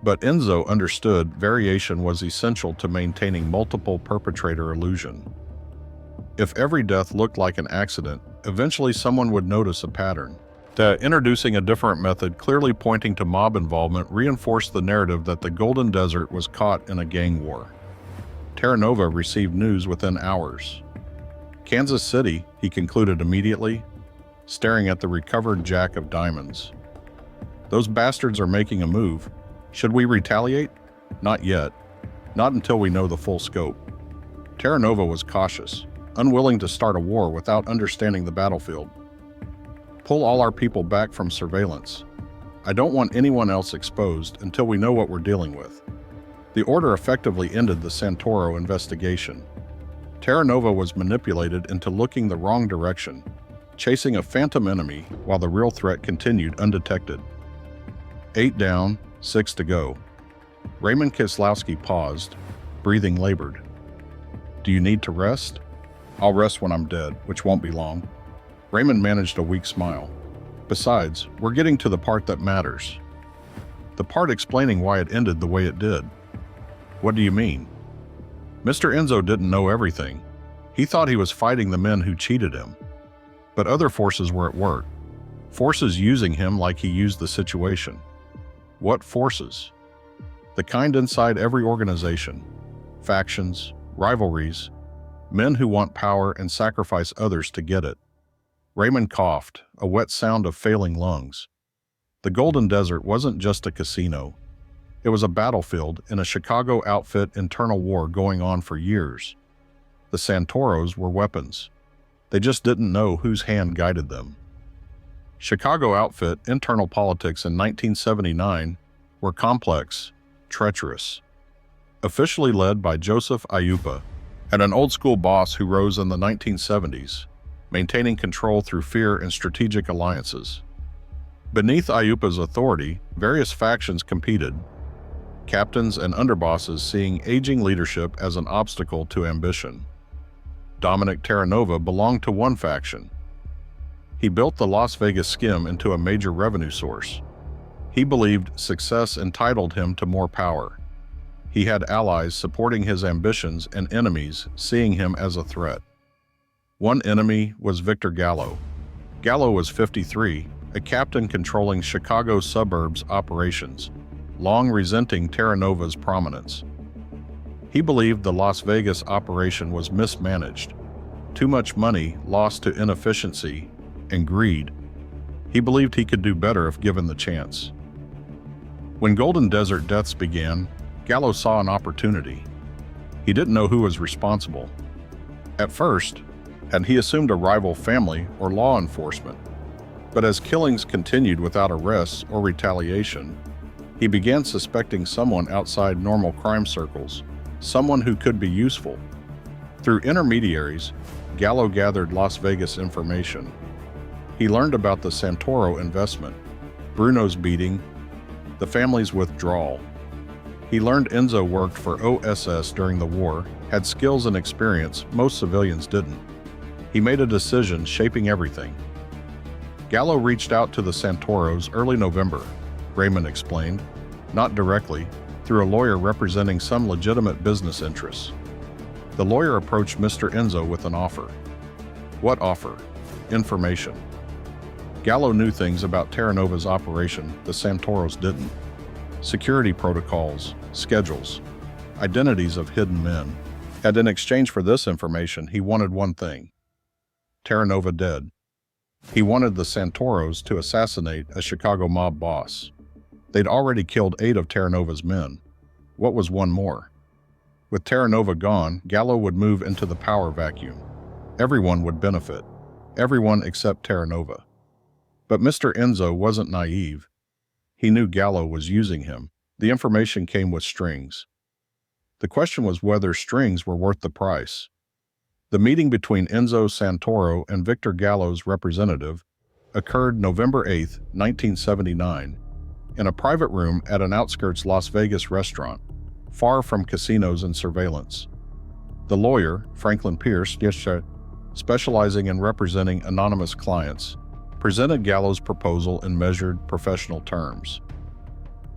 But Enzo understood variation was essential to maintaining multiple perpetrator illusion. If every death looked like an accident, eventually someone would notice a pattern. Introducing a different method clearly pointing to mob involvement reinforced the narrative that the Golden Desert was caught in a gang war. Terranova received news within hours. "Kansas City," he concluded immediately, staring at the recovered Jack of Diamonds. "Those bastards are making a move. Should we retaliate? Not yet. Not until we know the full scope." Terranova was cautious. unwilling to start a war without understanding the battlefield. Pull all our people back from surveillance. I don't want anyone else exposed until we know what we're dealing with. The order effectively ended the Santoro investigation. Terra Nova was manipulated into looking the wrong direction, chasing a phantom enemy while the real threat continued undetected. 8 down, 6 to go. Raymond Kieslowski paused, breathing labored. Do you need to rest? I'll rest when I'm dead, which won't be long. Raymond managed a weak smile. Besides, we're getting to the part that matters. The part explaining why it ended the way it did. What do you mean? Mr. Enzo didn't know everything. He thought he was fighting the men who cheated him. But other forces were at work. Forces using him like he used the situation. What forces? The kind inside every organization. Factions, rivalries, men who want power and sacrifice others to get it. Raymond coughed, a wet sound of failing lungs. The Golden Desert wasn't just a casino. It was a battlefield in a Chicago outfit internal war going on for years. The Santoros were weapons. They just didn't know whose hand guided them. Chicago outfit internal politics in 1979 were complex, treacherous. Officially led by Joseph Ayupa, and an old-school boss who rose in the 1970s, maintaining control through fear and strategic alliances. Beneath Ayupa's authority, various factions competed, captains and underbosses seeing aging leadership as an obstacle to ambition. Dominic Terranova belonged to one faction. He built the Las Vegas skim into a major revenue source. He believed success entitled him to more power. He had allies supporting his ambitions and enemies seeing him as a threat. One enemy was Victor Gallo. Gallo was 53, a captain controlling Chicago suburbs operations, long resenting Terranova's prominence. He believed the Las Vegas operation was mismanaged, too much money lost to inefficiency and greed. He believed he could do better if given the chance. When Golden Desert deaths began, Gallo saw an opportunity. He didn't know who was responsible. At first, had he assumed a rival family or law enforcement. But as killings continued without arrests or retaliation, he began suspecting someone outside normal crime circles, someone who could be useful. Through intermediaries, Gallo gathered Las Vegas information. He learned about the Santoro investment, Bruno's beating, the family's withdrawal. He learned Enzo worked for OSS during the war, had skills and experience most civilians didn't. He made a decision shaping everything. Gallo reached out to the Santoros early November, Raymond explained, not directly, through a lawyer representing some legitimate business interests. The lawyer approached Mr. Enzo with an offer. What offer? Information. Gallo knew things about Terranova's operation the Santoros didn't. Security protocols, schedules, identities of hidden men. And in exchange for this information, he wanted one thing. Terranova dead. He wanted the Santoros to assassinate a Chicago mob boss. They'd already killed 8 of Terranova's men. What was one more? With Terranova gone, Gallo would move into the power vacuum. Everyone would benefit. Everyone except Terranova. But Mr. Enzo wasn't naive. He knew Gallo was using him. The information came with strings. The question was whether strings were worth the price. The meeting between Enzo Santoro and Victor Gallo's representative occurred November 8, 1979, in a private room at an outskirts Las Vegas restaurant, far from casinos and surveillance. The lawyer, Franklin Pierce, specializing in representing anonymous clients, presented Gallo's proposal in measured, professional terms.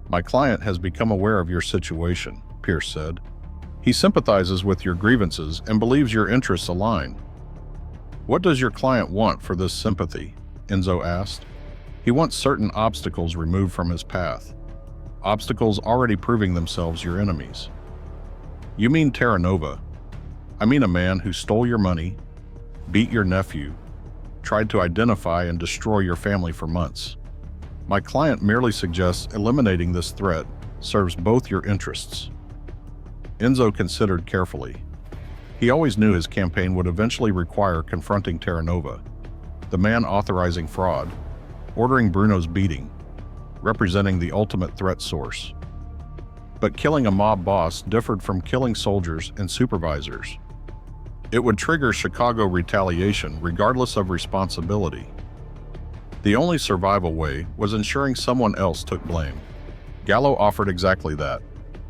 My client has become aware of your situation, Pierce said. He sympathizes with your grievances and believes your interests align. What does your client want for this sympathy? Enzo asked. He wants certain obstacles removed from his path. Obstacles already proving themselves your enemies. You mean Terranova. I mean a man who stole your money, beat your nephew, tried to identify and destroy your family for months. My client merely suggests eliminating this threat serves both your interests. Enzo considered carefully. He always knew his campaign would eventually require confronting Terranova, the man authorizing fraud, ordering Bruno's beating, representing the ultimate threat source. But killing a mob boss differed from killing soldiers and supervisors. It would trigger Chicago retaliation regardless of responsibility. The only survival way was ensuring someone else took blame. Gallo offered exactly that.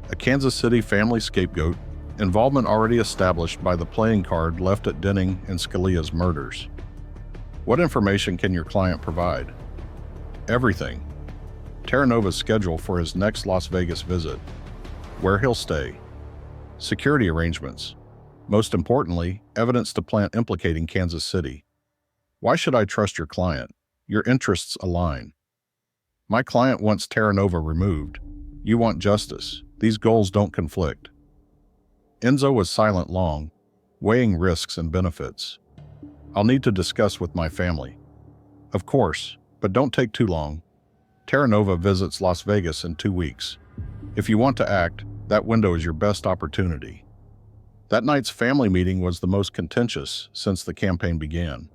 A Kansas City family scapegoat, involvement already established by the playing card left at Denning and Scalia's murders. What information can your client provide? Everything. Terranova's schedule for his next Las Vegas visit, where he'll stay, security arrangements, most importantly, evidence to plant implicating Kansas City. Why should I trust your client? Your interests align. My client wants Terranova removed. You want justice. These goals don't conflict. Enzo was silent long, weighing risks and benefits. I'll need to discuss with my family. Of course, but don't take too long. Terranova visits Las Vegas in 2 weeks. If you want to act, that window is your best opportunity. That night's family meeting was the most contentious since the campaign began.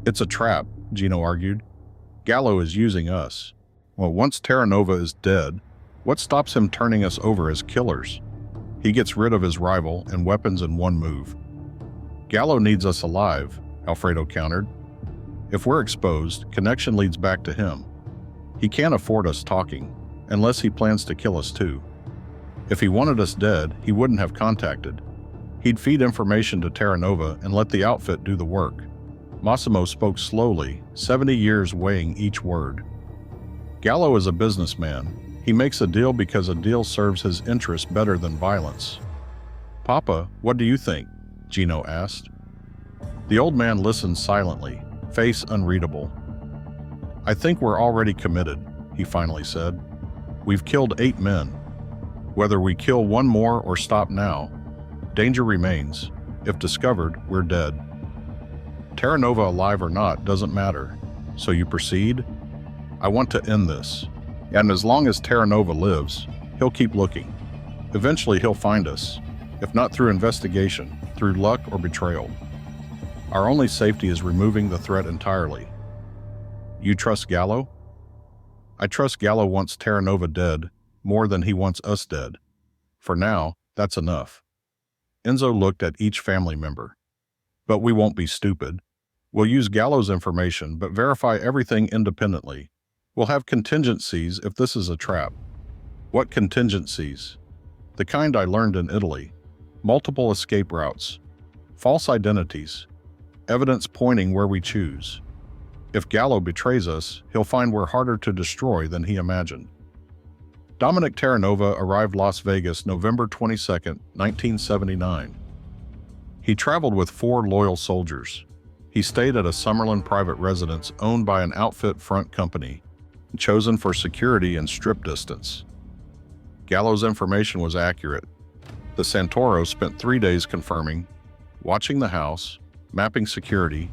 It's a trap, Gino argued. Gallo is using us. Well, once Terranova is dead, what stops him turning us over as killers? He gets rid of his rival and weapons in one move. Gallo needs us alive, Alfredo countered. If we're exposed, connection leads back to him. He can't afford us talking, unless he plans to kill us too. If he wanted us dead, he wouldn't have contacted. He'd feed information to Terranova and let the outfit do the work. Massimo spoke slowly, 70 years weighing each word. Gallo is a businessman. He makes a deal because a deal serves his interests better than violence. Papa, what do you think? Gino asked. The old man listened silently, face unreadable. I think we're already committed, he finally said. We've killed 8 men. Whether we kill one more or stop now, danger remains. If discovered, we're dead. Terranova alive or not doesn't matter. So you proceed? I want to end this. And as long as Terranova lives, he'll keep looking. Eventually he'll find us, if not through investigation, through luck or betrayal. Our only safety is removing the threat entirely. You trust Gallo? I trust Gallo wants Terranova dead more than he wants us dead. For now, that's enough. Enzo looked at each family member. But we won't be stupid. We'll use Gallo's information, but verify everything independently. We'll have contingencies if this is a trap. What contingencies? The kind I learned in Italy. Multiple escape routes. False identities. Evidence pointing where we choose. If Gallo betrays us, he'll find we're harder to destroy than he imagined. Dominic Terranova arrived Las Vegas November 22, 1979. He traveled with 4 loyal soldiers. He stayed at a Summerlin private residence owned by an outfit front company, chosen for security and strip distance. Gallo's information was accurate. The Santoro spent 3 days confirming, watching the house, mapping security,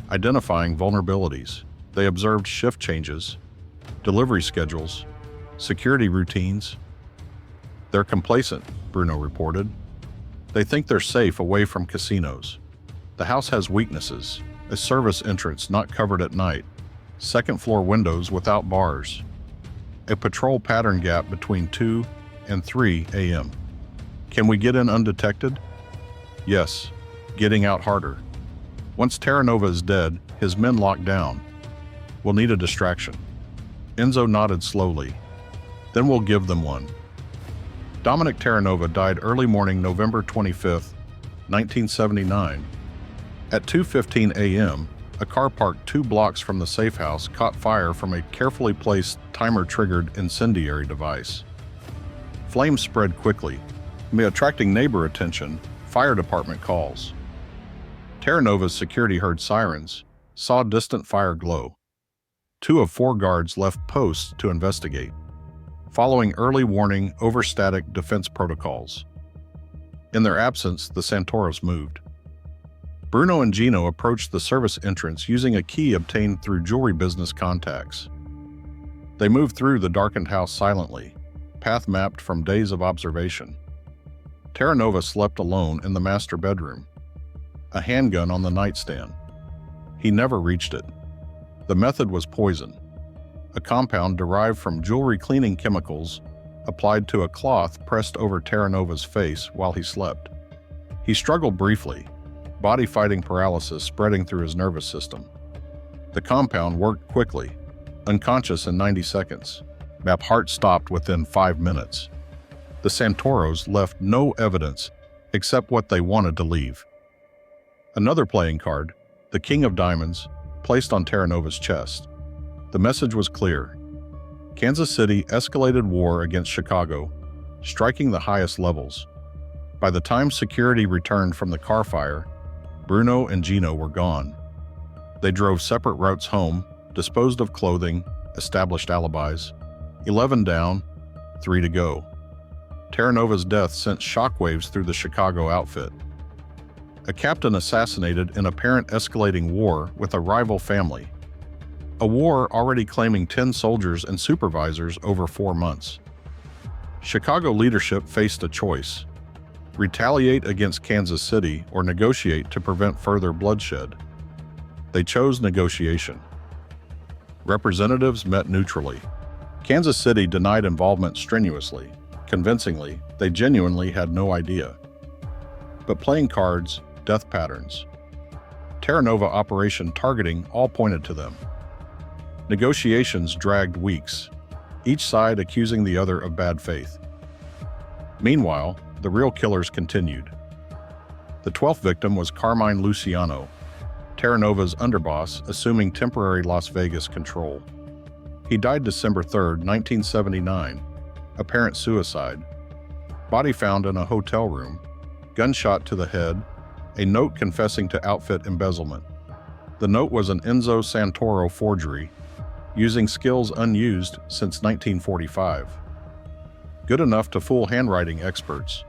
identifying vulnerabilities. They observed shift changes, delivery schedules, security routines. They're complacent, Bruno reported. They think they're safe away from casinos. The house has weaknesses, a service entrance not covered at night, second-floor windows without bars, a patrol pattern gap between 2 and 3 a.m. Can we get in undetected? Yes, getting out harder. Once Terranova is dead, his men lock down. We'll need a distraction. Enzo nodded slowly. Then we'll give them one. Dominic Terranova died early morning November 25, 1979. At 2:15 a.m., a car parked 2 blocks from the safe house caught fire from a carefully placed timer-triggered incendiary device. Flames spread quickly, attracting neighbor attention. Fire department calls. Terranova's security heard sirens, saw distant fire glow. 2 of 4 guards left posts to investigate, following early warning over static defense protocols. In their absence, the Santoros moved. Bruno and Gino approached the service entrance using a key obtained through jewelry business contacts. They moved through the darkened house silently, path mapped from days of observation. Terranova slept alone in the master bedroom, a handgun on the nightstand. He never reached it. The method was poison, a compound derived from jewelry cleaning chemicals applied to a cloth pressed over Terranova's face while he slept. He struggled briefly, body fighting paralysis spreading through his nervous system. The compound worked quickly, unconscious in 90 seconds. Map heart stopped within 5 minutes. The Santoros left no evidence except what they wanted to leave. Another playing card, the King of Diamonds, placed on Terranova's chest. The message was clear. Kansas City escalated war against Chicago, striking the highest levels. By the time security returned from the car fire, Bruno and Gino were gone. They drove separate routes home, disposed of clothing, established alibis. 11 down, 3 to go. Terranova's death sent shockwaves through the Chicago outfit. A captain assassinated in apparent escalating war with a rival family. A war already claiming 10 soldiers and supervisors over 4 months. Chicago leadership faced a choice: retaliate against Kansas City or negotiate to prevent further bloodshed. They chose negotiation. Representatives met neutrally. Kansas City denied involvement strenuously. Convincingly, they genuinely had no idea. But playing cards, death patterns, Terranova operation targeting all pointed to them. Negotiations dragged weeks, each side accusing the other of bad faith. Meanwhile, the real killers continued. The 12th victim was Carmine Luciano, Terranova's underboss, assuming temporary Las Vegas control. He died December 3, 1979, apparent suicide. Body found in a hotel room, gunshot to the head, a note confessing to outfit embezzlement. The note was an Enzo Santoro forgery, using skills unused since 1945. Good enough to fool handwriting experts.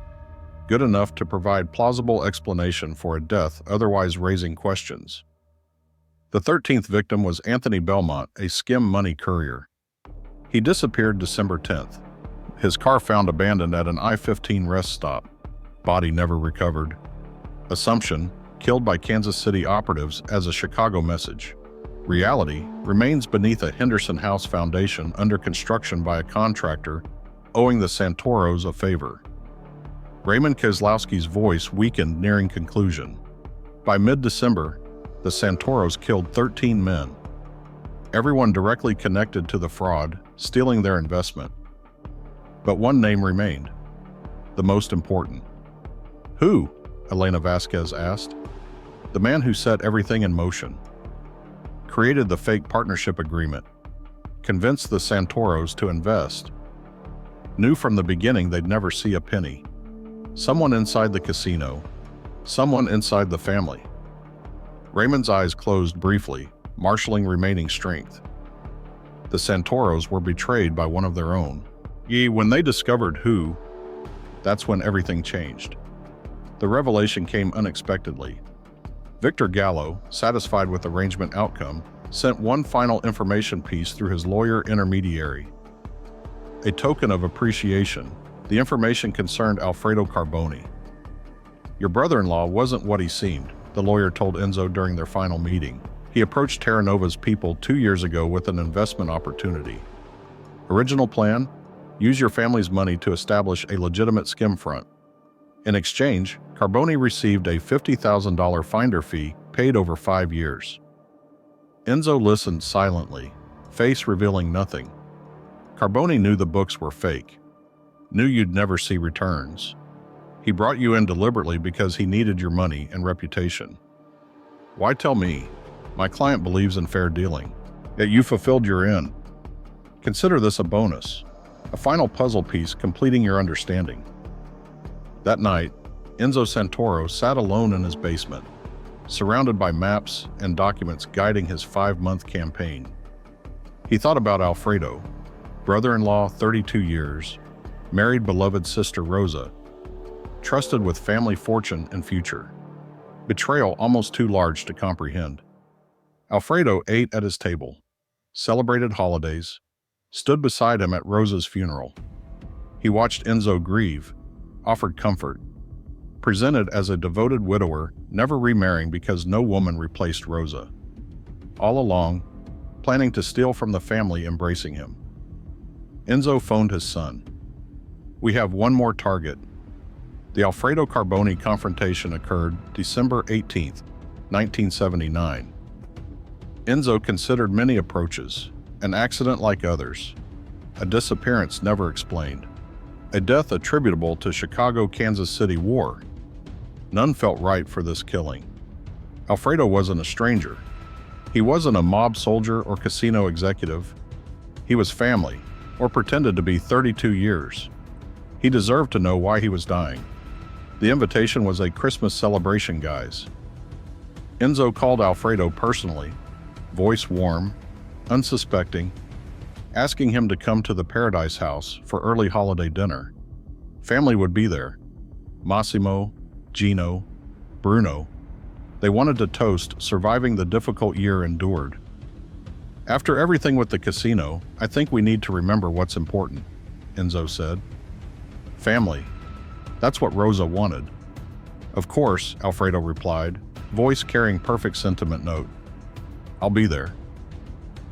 Good enough to provide plausible explanation for a death otherwise raising questions. The 13th victim was Anthony Belmont, a skim money courier. He disappeared December 10th. His car found abandoned at an I-15 rest stop. Body never recovered. Assumption, killed by Kansas City operatives as a Chicago message. Reality remains beneath a Henderson House foundation under construction by a contractor owing the Santoros a favor. Raymond Kozlowski's voice weakened nearing conclusion. By mid-December, the Santoros killed 13 men. Everyone directly connected to the fraud, stealing their investment. But one name remained, the most important. Who? Elena Vasquez asked. The man who set everything in motion. Created the fake partnership agreement. Convinced the Santoros to invest. Knew from the beginning they'd never see a penny. Someone inside the casino. Someone inside the family. Raymond's eyes closed briefly, marshaling remaining strength. The Santoros were betrayed by one of their own. When they discovered who, that's when everything changed. The revelation came unexpectedly. Victor Gallo, satisfied with the arrangement outcome, sent one final information piece through his lawyer intermediary. A token of appreciation, the information concerned Alfredo Carboni. Your brother-in-law wasn't what he seemed, the lawyer told Enzo during their final meeting. He approached Terranova's people 2 years ago with an investment opportunity. Original plan? Use your family's money to establish a legitimate skim front. In exchange, Carboni received a $50,000 finder fee paid over 5 years. Enzo listened silently, face revealing nothing. Carboni knew the books were fake. Knew you'd never see returns. He brought you in deliberately because he needed your money and reputation. Why tell me? My client believes in fair dealing. Yet you fulfilled your end. Consider this a bonus, a final puzzle piece completing your understanding. That night, Enzo Santoro sat alone in his basement, surrounded by maps and documents guiding his 5-month campaign. He thought about Alfredo, brother-in-law 32 years, married beloved sister Rosa, trusted with family fortune and future. Betrayal almost too large to comprehend. Alfredo ate at his table, celebrated holidays, stood beside him at Rosa's funeral. He watched Enzo grieve, offered comfort, presented as a devoted widower, never remarrying because no woman replaced Rosa. All along, planning to steal from the family embracing him. Enzo phoned his son. "We have one more target." The Alfredo Carboni confrontation occurred December 18, 1979. Enzo considered many approaches, an accident like others, a disappearance never explained, a death attributable to Chicago-Kansas City war. None felt right for this killing. Alfredo wasn't a stranger. He wasn't a mob soldier or casino executive. He was family, or pretended to be 32 years. He deserved to know why he was dying. The invitation was a Christmas celebration, guys. Enzo called Alfredo personally, voice warm, unsuspecting, asking him to come to the Paradise House for early holiday dinner. Family would be there. Massimo, Gino, Bruno. They wanted to toast surviving the difficult year endured. "After everything with the casino, I think we need to remember what's important," Enzo said. "Family. That's what Rosa wanted." "Of course," Alfredo replied, voice carrying perfect sentiment note. "I'll be there."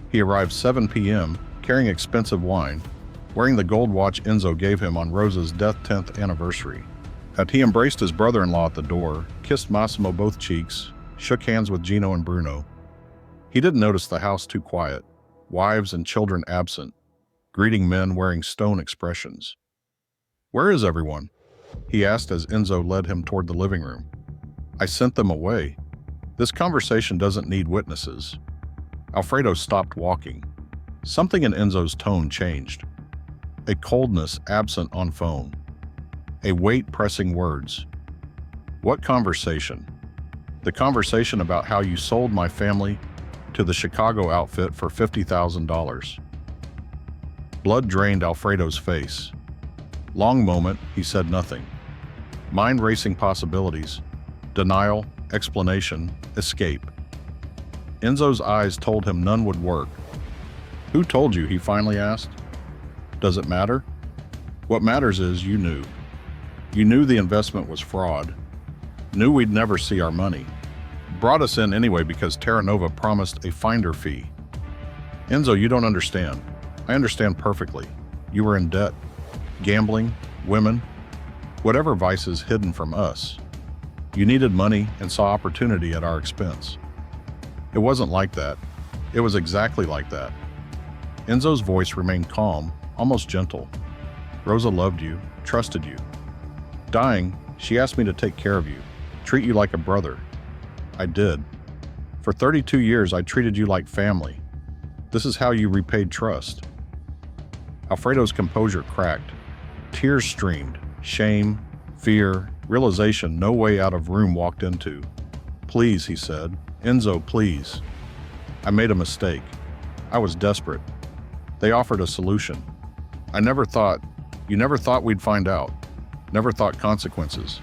He arrived 7 p.m., carrying expensive wine, wearing the gold watch Enzo gave him on Rosa's death 10th anniversary. He embraced his brother-in-law at the door, kissed Massimo both cheeks, shook hands with Gino and Bruno. He didn't notice the house too quiet, wives and children absent, greeting men wearing stone expressions. "Where is everyone?" he asked as Enzo led him toward the living room. "I sent them away. This conversation doesn't need witnesses." Alfredo stopped walking. Something in Enzo's tone changed. A coldness absent on phone. A weight pressing words. "What conversation?" "The conversation about how you sold my family to the Chicago outfit for $50,000. Blood drained Alfredo's face. Long moment, he said nothing. Mind racing possibilities. Denial, explanation, escape. Enzo's eyes told him none would work. "Who told you?" he finally asked. "Does it matter? What matters is you knew. You knew the investment was fraud. Knew we'd never see our money. Brought us in anyway because Terra Nova promised a finder fee." "Enzo, you don't understand. I understand perfectly. You were in debt. Gambling, women, whatever vices hidden from us. You needed money and saw opportunity at our expense. It wasn't like that. It was exactly like that." Enzo's voice remained calm, almost gentle. "Rosa loved you, trusted you. Dying, she asked me to take care of you, treat you like a brother. I did. For 32 years, I treated you like family. This is how you repaid trust." Alfredo's composure cracked. Tears streamed. Shame, fear, realization no way out of room walked into. "Please," he said. "Enzo, please. I made a mistake. I was desperate. They offered a solution. You never thought we'd find out. Never thought consequences."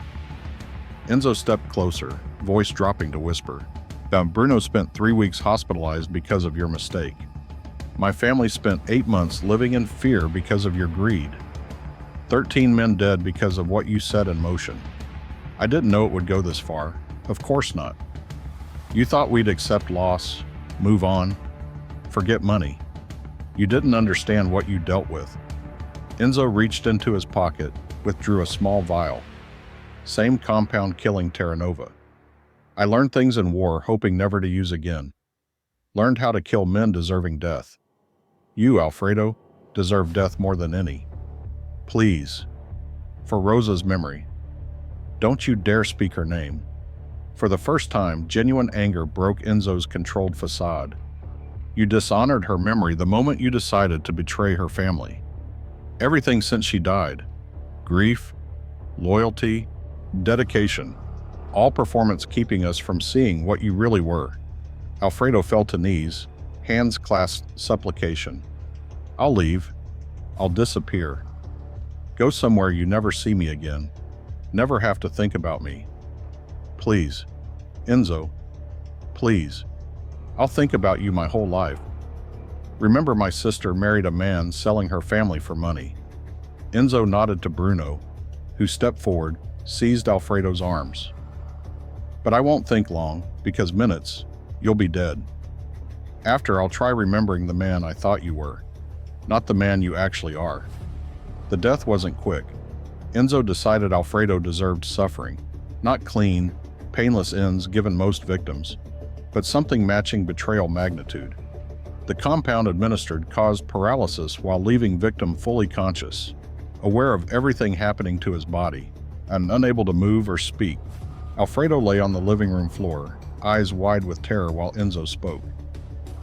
Enzo stepped closer, voice dropping to whisper. "Bruno spent 3 weeks hospitalized because of your mistake. My family spent 8 months living in fear because of your greed. 13 men dead because of what you set in motion. I didn't know it would go this far. Of course not. You thought we'd accept loss, move on, forget money. You didn't understand what you dealt with." Enzo reached into his pocket, withdrew a small vial. "Same compound killing Terra Nova. I learned things in war hoping never to use again. Learned how to kill men deserving death. You, Alfredo, deserve death more than any. Please, for Rosa's memory, don't you dare speak her name." For the first time, genuine anger broke Enzo's controlled facade. "You dishonored her memory the moment you decided to betray her family. Everything since she died. Grief, loyalty, dedication, all performance keeping us from seeing what you really were." Alfredo fell to knees, hands clasped supplication. "I'll leave. I'll disappear. Go somewhere you never see me again. Never have to think about me. Please, Enzo, please. I'll think about you my whole life. Remember my sister married a man selling her family for money." Enzo nodded to Bruno, who stepped forward, seized Alfredo's arms. But I won't think long, because minutes, you'll be dead. After, I'll try remembering the man I thought you were, not the man you actually are. The death wasn't quick. Enzo decided Alfredo deserved suffering, not clean, painless ends given most victims, but something matching betrayal magnitude. The compound administered caused paralysis while leaving victim fully conscious, aware of everything happening to his body, and unable to move or speak. Alfredo lay on the living room floor, eyes wide with terror while Enzo spoke.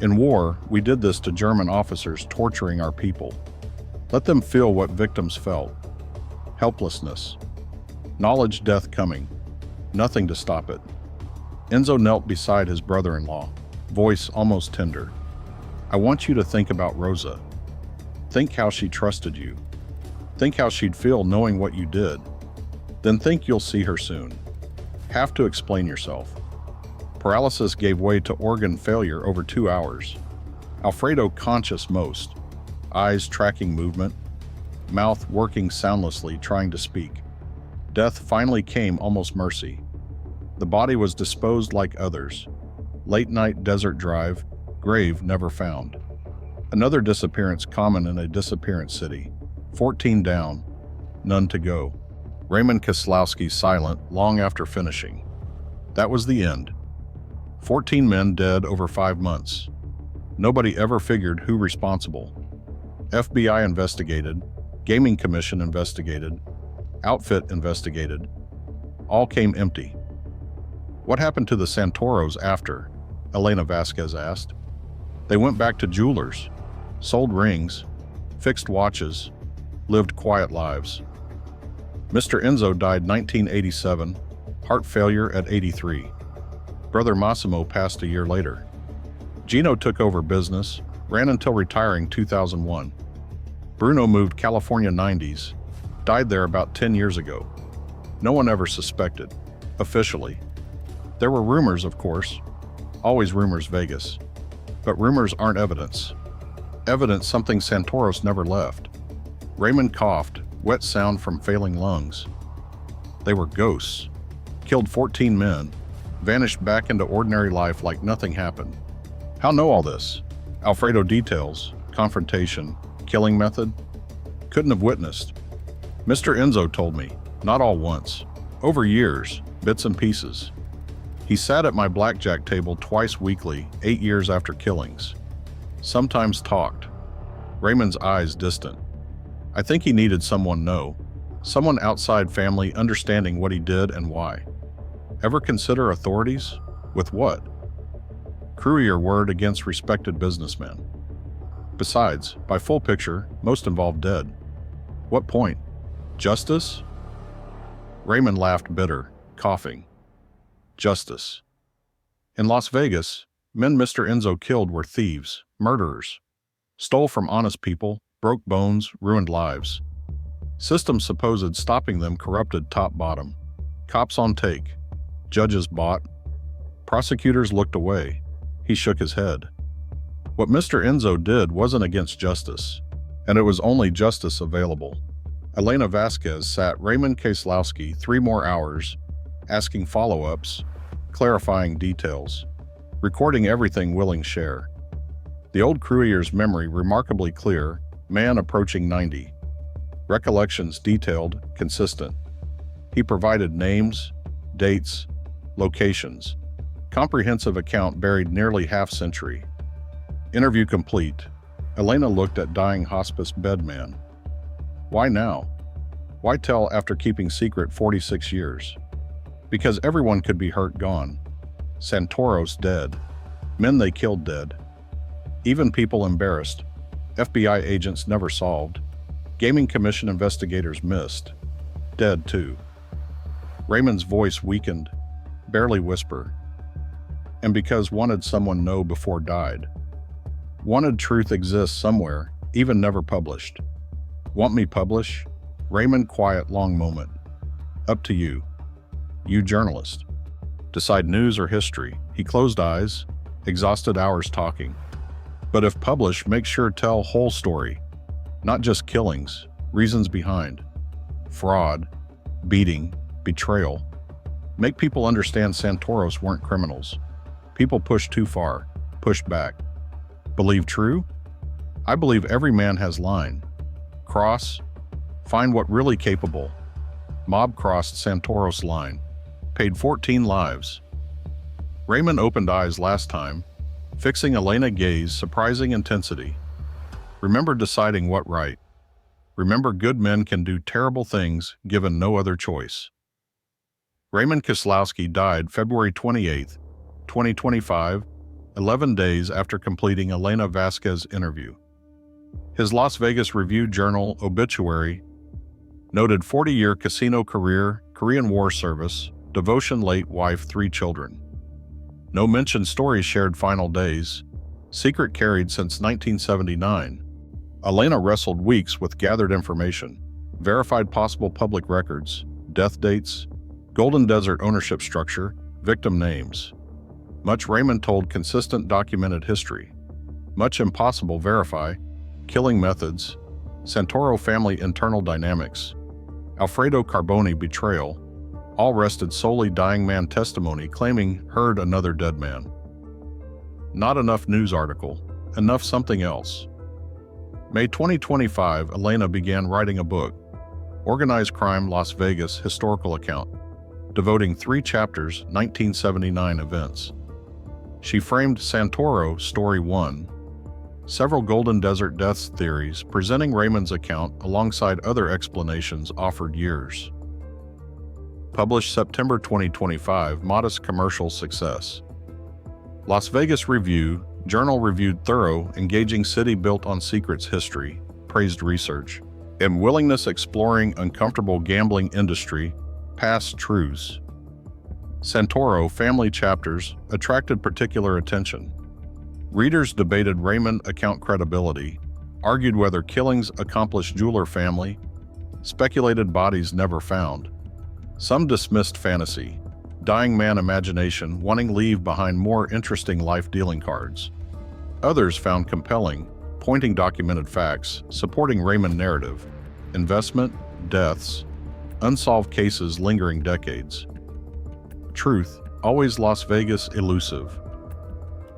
In war, we did this to German officers torturing our people. Let them feel what victims felt. Helplessness. Knowledge death coming. Nothing to stop it. Enzo knelt beside his brother-in-law, voice almost tender. I want you to think about Rosa. Think how she trusted you. Think how she'd feel knowing what you did. Then think you'll see her soon. Have to explain yourself. Paralysis gave way to organ failure over 2 hours. Alfredo conscious most. Eyes tracking movement. Mouth working soundlessly, trying to speak. Death finally came almost mercy. The body was disposed like others. Late night desert drive, grave never found. Another disappearance common in a disappearance city. 14 down, none to go. Raymond Koslowski silent long after finishing. That was the end. 14 men dead over 5 months. Nobody ever figured who responsible. FBI investigated, Gaming Commission investigated, Outfit investigated. All came empty. What happened to the Santoros after? Elena Vasquez asked. They went back to jewelers, sold rings, fixed watches, lived quiet lives. Mr. Enzo died 1987, heart failure at 83. Brother Massimo passed a year later. Gino took over business, ran until retiring 2001. Bruno moved California 90s, died there about 10 years ago. No one ever suspected, officially. There were rumors, of course. Always rumors, Vegas. But rumors aren't evidence. Evidence something Santoros never left. Raymond coughed, wet sound from failing lungs. They were ghosts. Killed 14 men, vanished back into ordinary life like nothing happened. How know all this? Alfredo details, confrontation, killing method? Couldn't have witnessed. Mr. Enzo told me, not all once. Over years, bits and pieces. He sat at my blackjack table twice weekly, 8 years after killings. Sometimes talked. Raymond's eyes distant. I think he needed someone know. Someone outside family understanding what he did and why. Ever consider authorities? With what? Courier word against respected businessmen. Besides, by full picture, most involved dead. What point? Justice? Raymond laughed bitter, coughing. Justice. In Las Vegas, men Mr. Enzo killed were thieves, murderers. Stole from honest people, broke bones, ruined lives. Systems supposed stopping them corrupted top-bottom. Cops on take. Judges bought. Prosecutors looked away. He shook his head. What Mr. Enzo did wasn't against justice, and it was only justice available. Elena Vasquez sat Raymond Koslowski 3 more hours, asking follow-ups, clarifying details, recording everything willing share. The old courier's memory remarkably clear, man approaching 90. Recollections detailed, consistent. He provided names, dates, locations. Comprehensive account buried nearly half-century. Interview complete. Elena looked at dying hospice bedman. Why now? Why tell after keeping secret 46 years? Because everyone could be hurt gone. Santoros dead. Men they killed dead. Even people embarrassed. FBI agents never solved. Gaming Commission investigators missed. Dead too. Raymond's voice weakened, barely whisper. And because wanted someone know before died. Wanted truth exists somewhere, even never published. Want me publish? Raymond quiet long moment. Up to you. You journalist. Decide news or history. He closed eyes, exhausted hours talking. But if publish, make sure tell whole story. Not just killings, reasons behind. Fraud, beating, betrayal. Make people understand Santoros weren't criminals. People pushed too far, pushed back. Believe true? I believe every man has line. Cross? Find what really capable. Mob crossed Santoros line. Paid 14 lives. Raymond opened eyes last time, fixing Elena Gay's surprising intensity. Remember deciding what right. Remember good men can do terrible things given no other choice. Raymond Koslowski died February 28, 2025, 11 days after completing Elena Vasquez's interview. His Las Vegas Review-Journal obituary noted 40-year casino career, Korean War service, devotion, late wife, 3 children. No mention stories shared final days, secret carried since 1979. Elena wrestled weeks with gathered information, verified possible public records, death dates, Golden Desert ownership structure, victim names. Much Raymond told consistent documented history. Much impossible verify, killing methods, Santoro family internal dynamics, Alfredo Carboni betrayal, all rested solely dying man testimony claiming heard another dead man. Not enough news article, enough something else. May 2025, Elena began writing a book, Organized Crime Las Vegas Historical Account, devoting 3 chapters, 1979 events. She framed Santoro Story 1, several Golden Desert deaths theories presenting Raymond's account alongside other explanations offered years. Published September 2025, modest commercial success. Las Vegas Review-Journal reviewed thorough, engaging city built on secrets history, praised research, and willingness exploring uncomfortable gambling industry, past truths. Santoro family chapters attracted particular attention. Readers debated Raymond account credibility, argued whether killings accomplished jeweler family, speculated bodies never found. Some dismissed fantasy, dying man imagination wanting leave behind more interesting life dealing cards. Others found compelling, pointing documented facts, supporting Raymond narrative, investment, deaths, unsolved cases lingering decades. Truth, always Las Vegas elusive.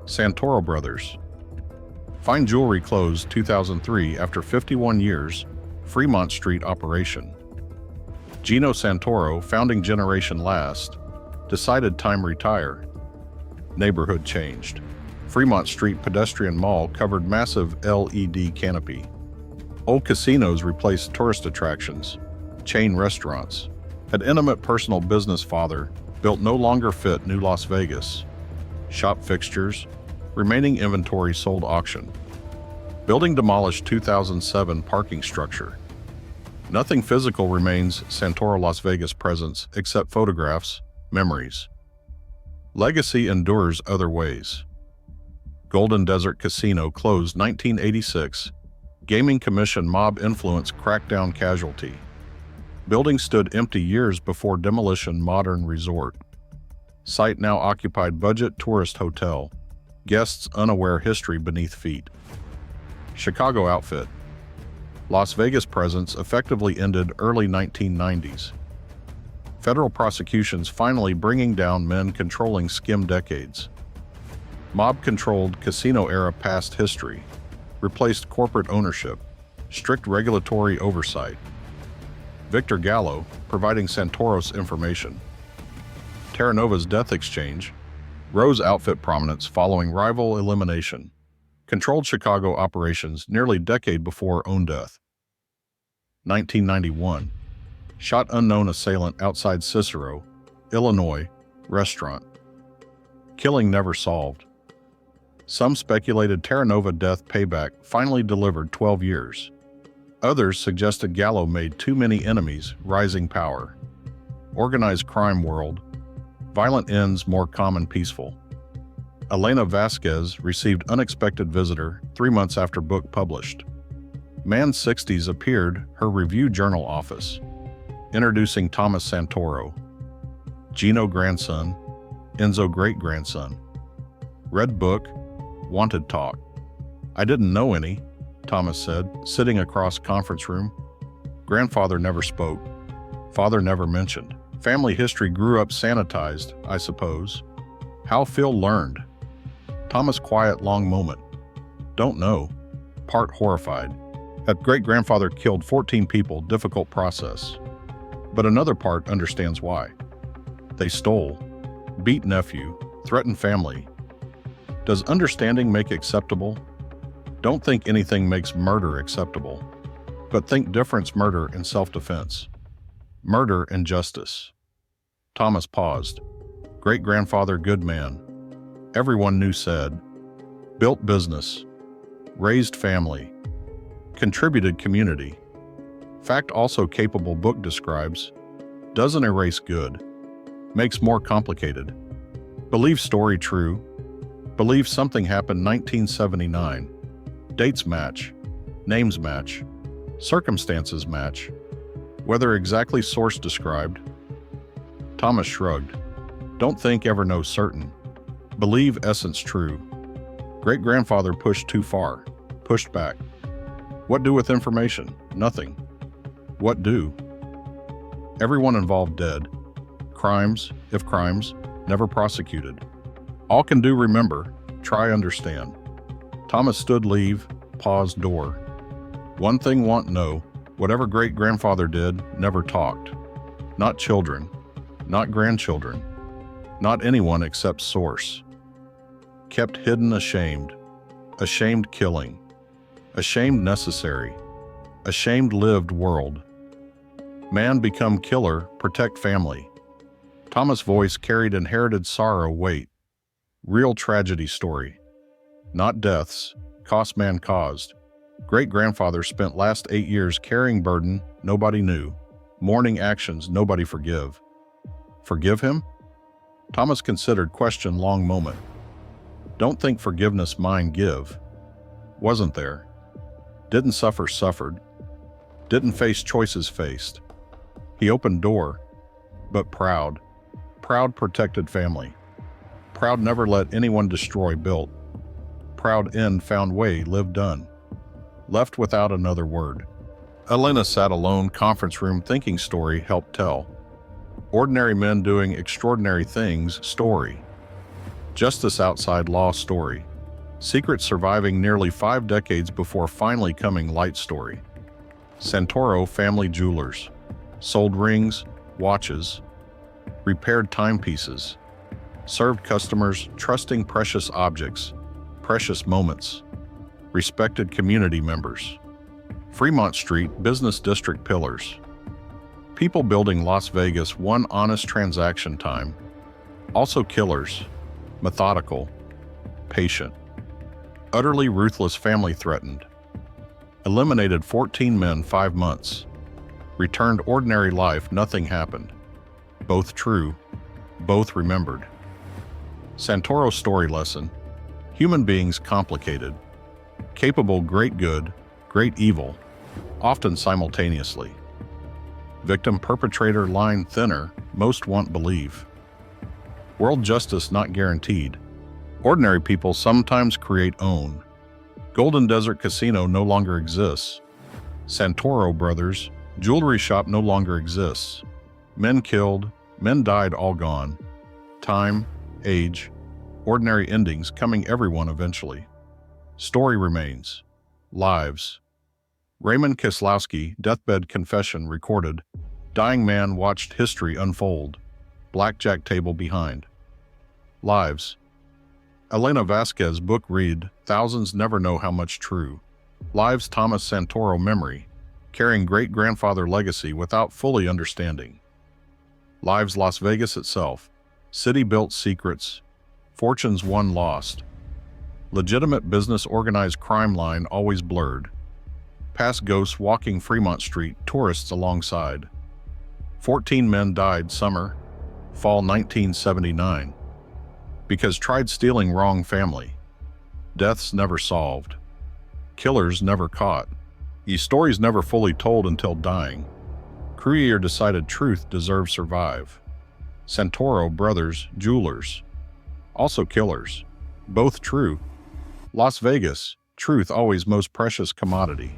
Santoro Brothers. Fine jewelry closed 2003 after 51 years, Fremont Street operation. Gino Santoro, founding generation last, decided time retire. Neighborhood changed. Fremont Street pedestrian mall covered massive LED canopy. Old casinos replaced tourist attractions. Chain restaurants. An intimate personal business father built no longer fit new Las Vegas. Shop fixtures. Remaining inventory sold auction. Building demolished 2007 parking structure. Nothing physical remains Santoro Las Vegas presence except photographs, memories. Legacy endures other ways. Golden Desert Casino closed 1986. Gaming Commission mob influence crackdown casualty. Building stood empty years before demolition modern resort. Site now occupied budget tourist hotel. Guests unaware history beneath feet. Chicago outfit. Las Vegas presence effectively ended early 1990s. Federal prosecutions finally bringing down men controlling skim decades. Mob-controlled casino-era past history. Replaced corporate ownership. Strict regulatory oversight. Victor Gallo, providing Santoros information. Terra Nova's death exchange. Rose outfit prominence following rival elimination. Controlled Chicago operations nearly decade before own death. 1991. Shot unknown assailant outside Cicero, Illinois, restaurant. Killing never solved. Some speculated Terra Nova death payback finally delivered 12 years. Others suggested Gallo made too many enemies, rising power. Organized crime world. Violent ends more common peaceful. Elena Vasquez received unexpected visitor 3 months after book published. Man 60s appeared her Review-Journal office. Introducing Thomas Santoro. Gino grandson, Enzo great-grandson. Read book, wanted talk. I didn't know any, Thomas said, sitting across conference room. Grandfather never spoke. Father never mentioned. Family history grew up sanitized, I suppose. How Phil learned. Thomas quiet long moment. Don't know. Part horrified. That great-grandfather killed 14 people, difficult process. But another part understands why. They stole, beat nephew, threatened family. Does understanding make acceptable? Don't think anything makes murder acceptable, but think difference murder and self-defense. Murder and justice. Thomas paused. Great-grandfather good man. Everyone knew said. Built business. Raised family. Contributed community. Fact also capable book describes. Doesn't erase good. Makes more complicated. Believe story true. Believe something happened 1979. Dates match. Names match. Circumstances match. Whether exactly source described. Thomas shrugged. Don't think ever know certain. Believe essence true. Great-grandfather pushed too far. Pushed back. What do with information? Nothing. What do? Everyone involved dead. Crimes, if crimes, never prosecuted. All can do remember, try understand. Thomas stood leave, paused door. One thing want know, whatever great-grandfather did, never talked. Not children, not grandchildren, not anyone except source. Kept hidden ashamed. Ashamed killing. Ashamed necessary. Ashamed lived world. Man become killer, protect family. Thomas' voice carried inherited sorrow weight. Real tragedy story. Not deaths, cost man caused. Great-grandfather spent last 8 years carrying burden nobody knew. Mourning actions nobody forgive. Forgive him? Thomas considered question long moment. Don't think forgiveness mine give. Wasn't there. Didn't suffer suffered. Didn't face choices faced. He opened door, but proud. Proud protected family. Proud never let anyone destroy built. Proud end found way lived done. Left without another word. Elena sat alone conference room thinking story helped tell. Ordinary men doing extraordinary things story. Justice outside law story. Secret surviving nearly 5 decades before finally coming light story. Santoro family jewelers. Sold rings, watches, repaired timepieces. Served customers trusting precious objects, precious moments. Respected community members. Fremont Street business district pillars. People building Las Vegas one honest transaction time. Also killers. Methodical. Patient. Utterly ruthless family threatened. Eliminated 14 men 5 months. Returned ordinary life, nothing happened. Both true, both remembered. Santoro story lesson. Human beings complicated. Capable great good, great evil, often simultaneously. Victim perpetrator line thinner, most won't believe. World justice not guaranteed. Ordinary people sometimes create own. Golden Desert Casino no longer exists. Santoro Brothers jewelry shop no longer exists. Men killed, men died, all gone. Time, age, ordinary endings coming everyone eventually. Story remains. Lives. Raymond Kieslowski deathbed confession recorded. Dying man watched history unfold. Blackjack table behind. Lives. Elena Vasquez book read, thousands never know how much true. Lives Thomas Santoro memory, carrying great-grandfather legacy without fully understanding. Lives Las Vegas itself, city-built secrets, fortunes won lost. Legitimate business organized crime line always blurred. Past ghosts walking Fremont Street, tourists alongside. 14 men died summer, fall 1979. Because tried stealing wrong family. Deaths never solved. Killers never caught. Stories never fully told until dying. Courier decided truth deserves survive. Santoro Brothers jewelers. Also killers. Both true. Las Vegas, truth always most precious commodity.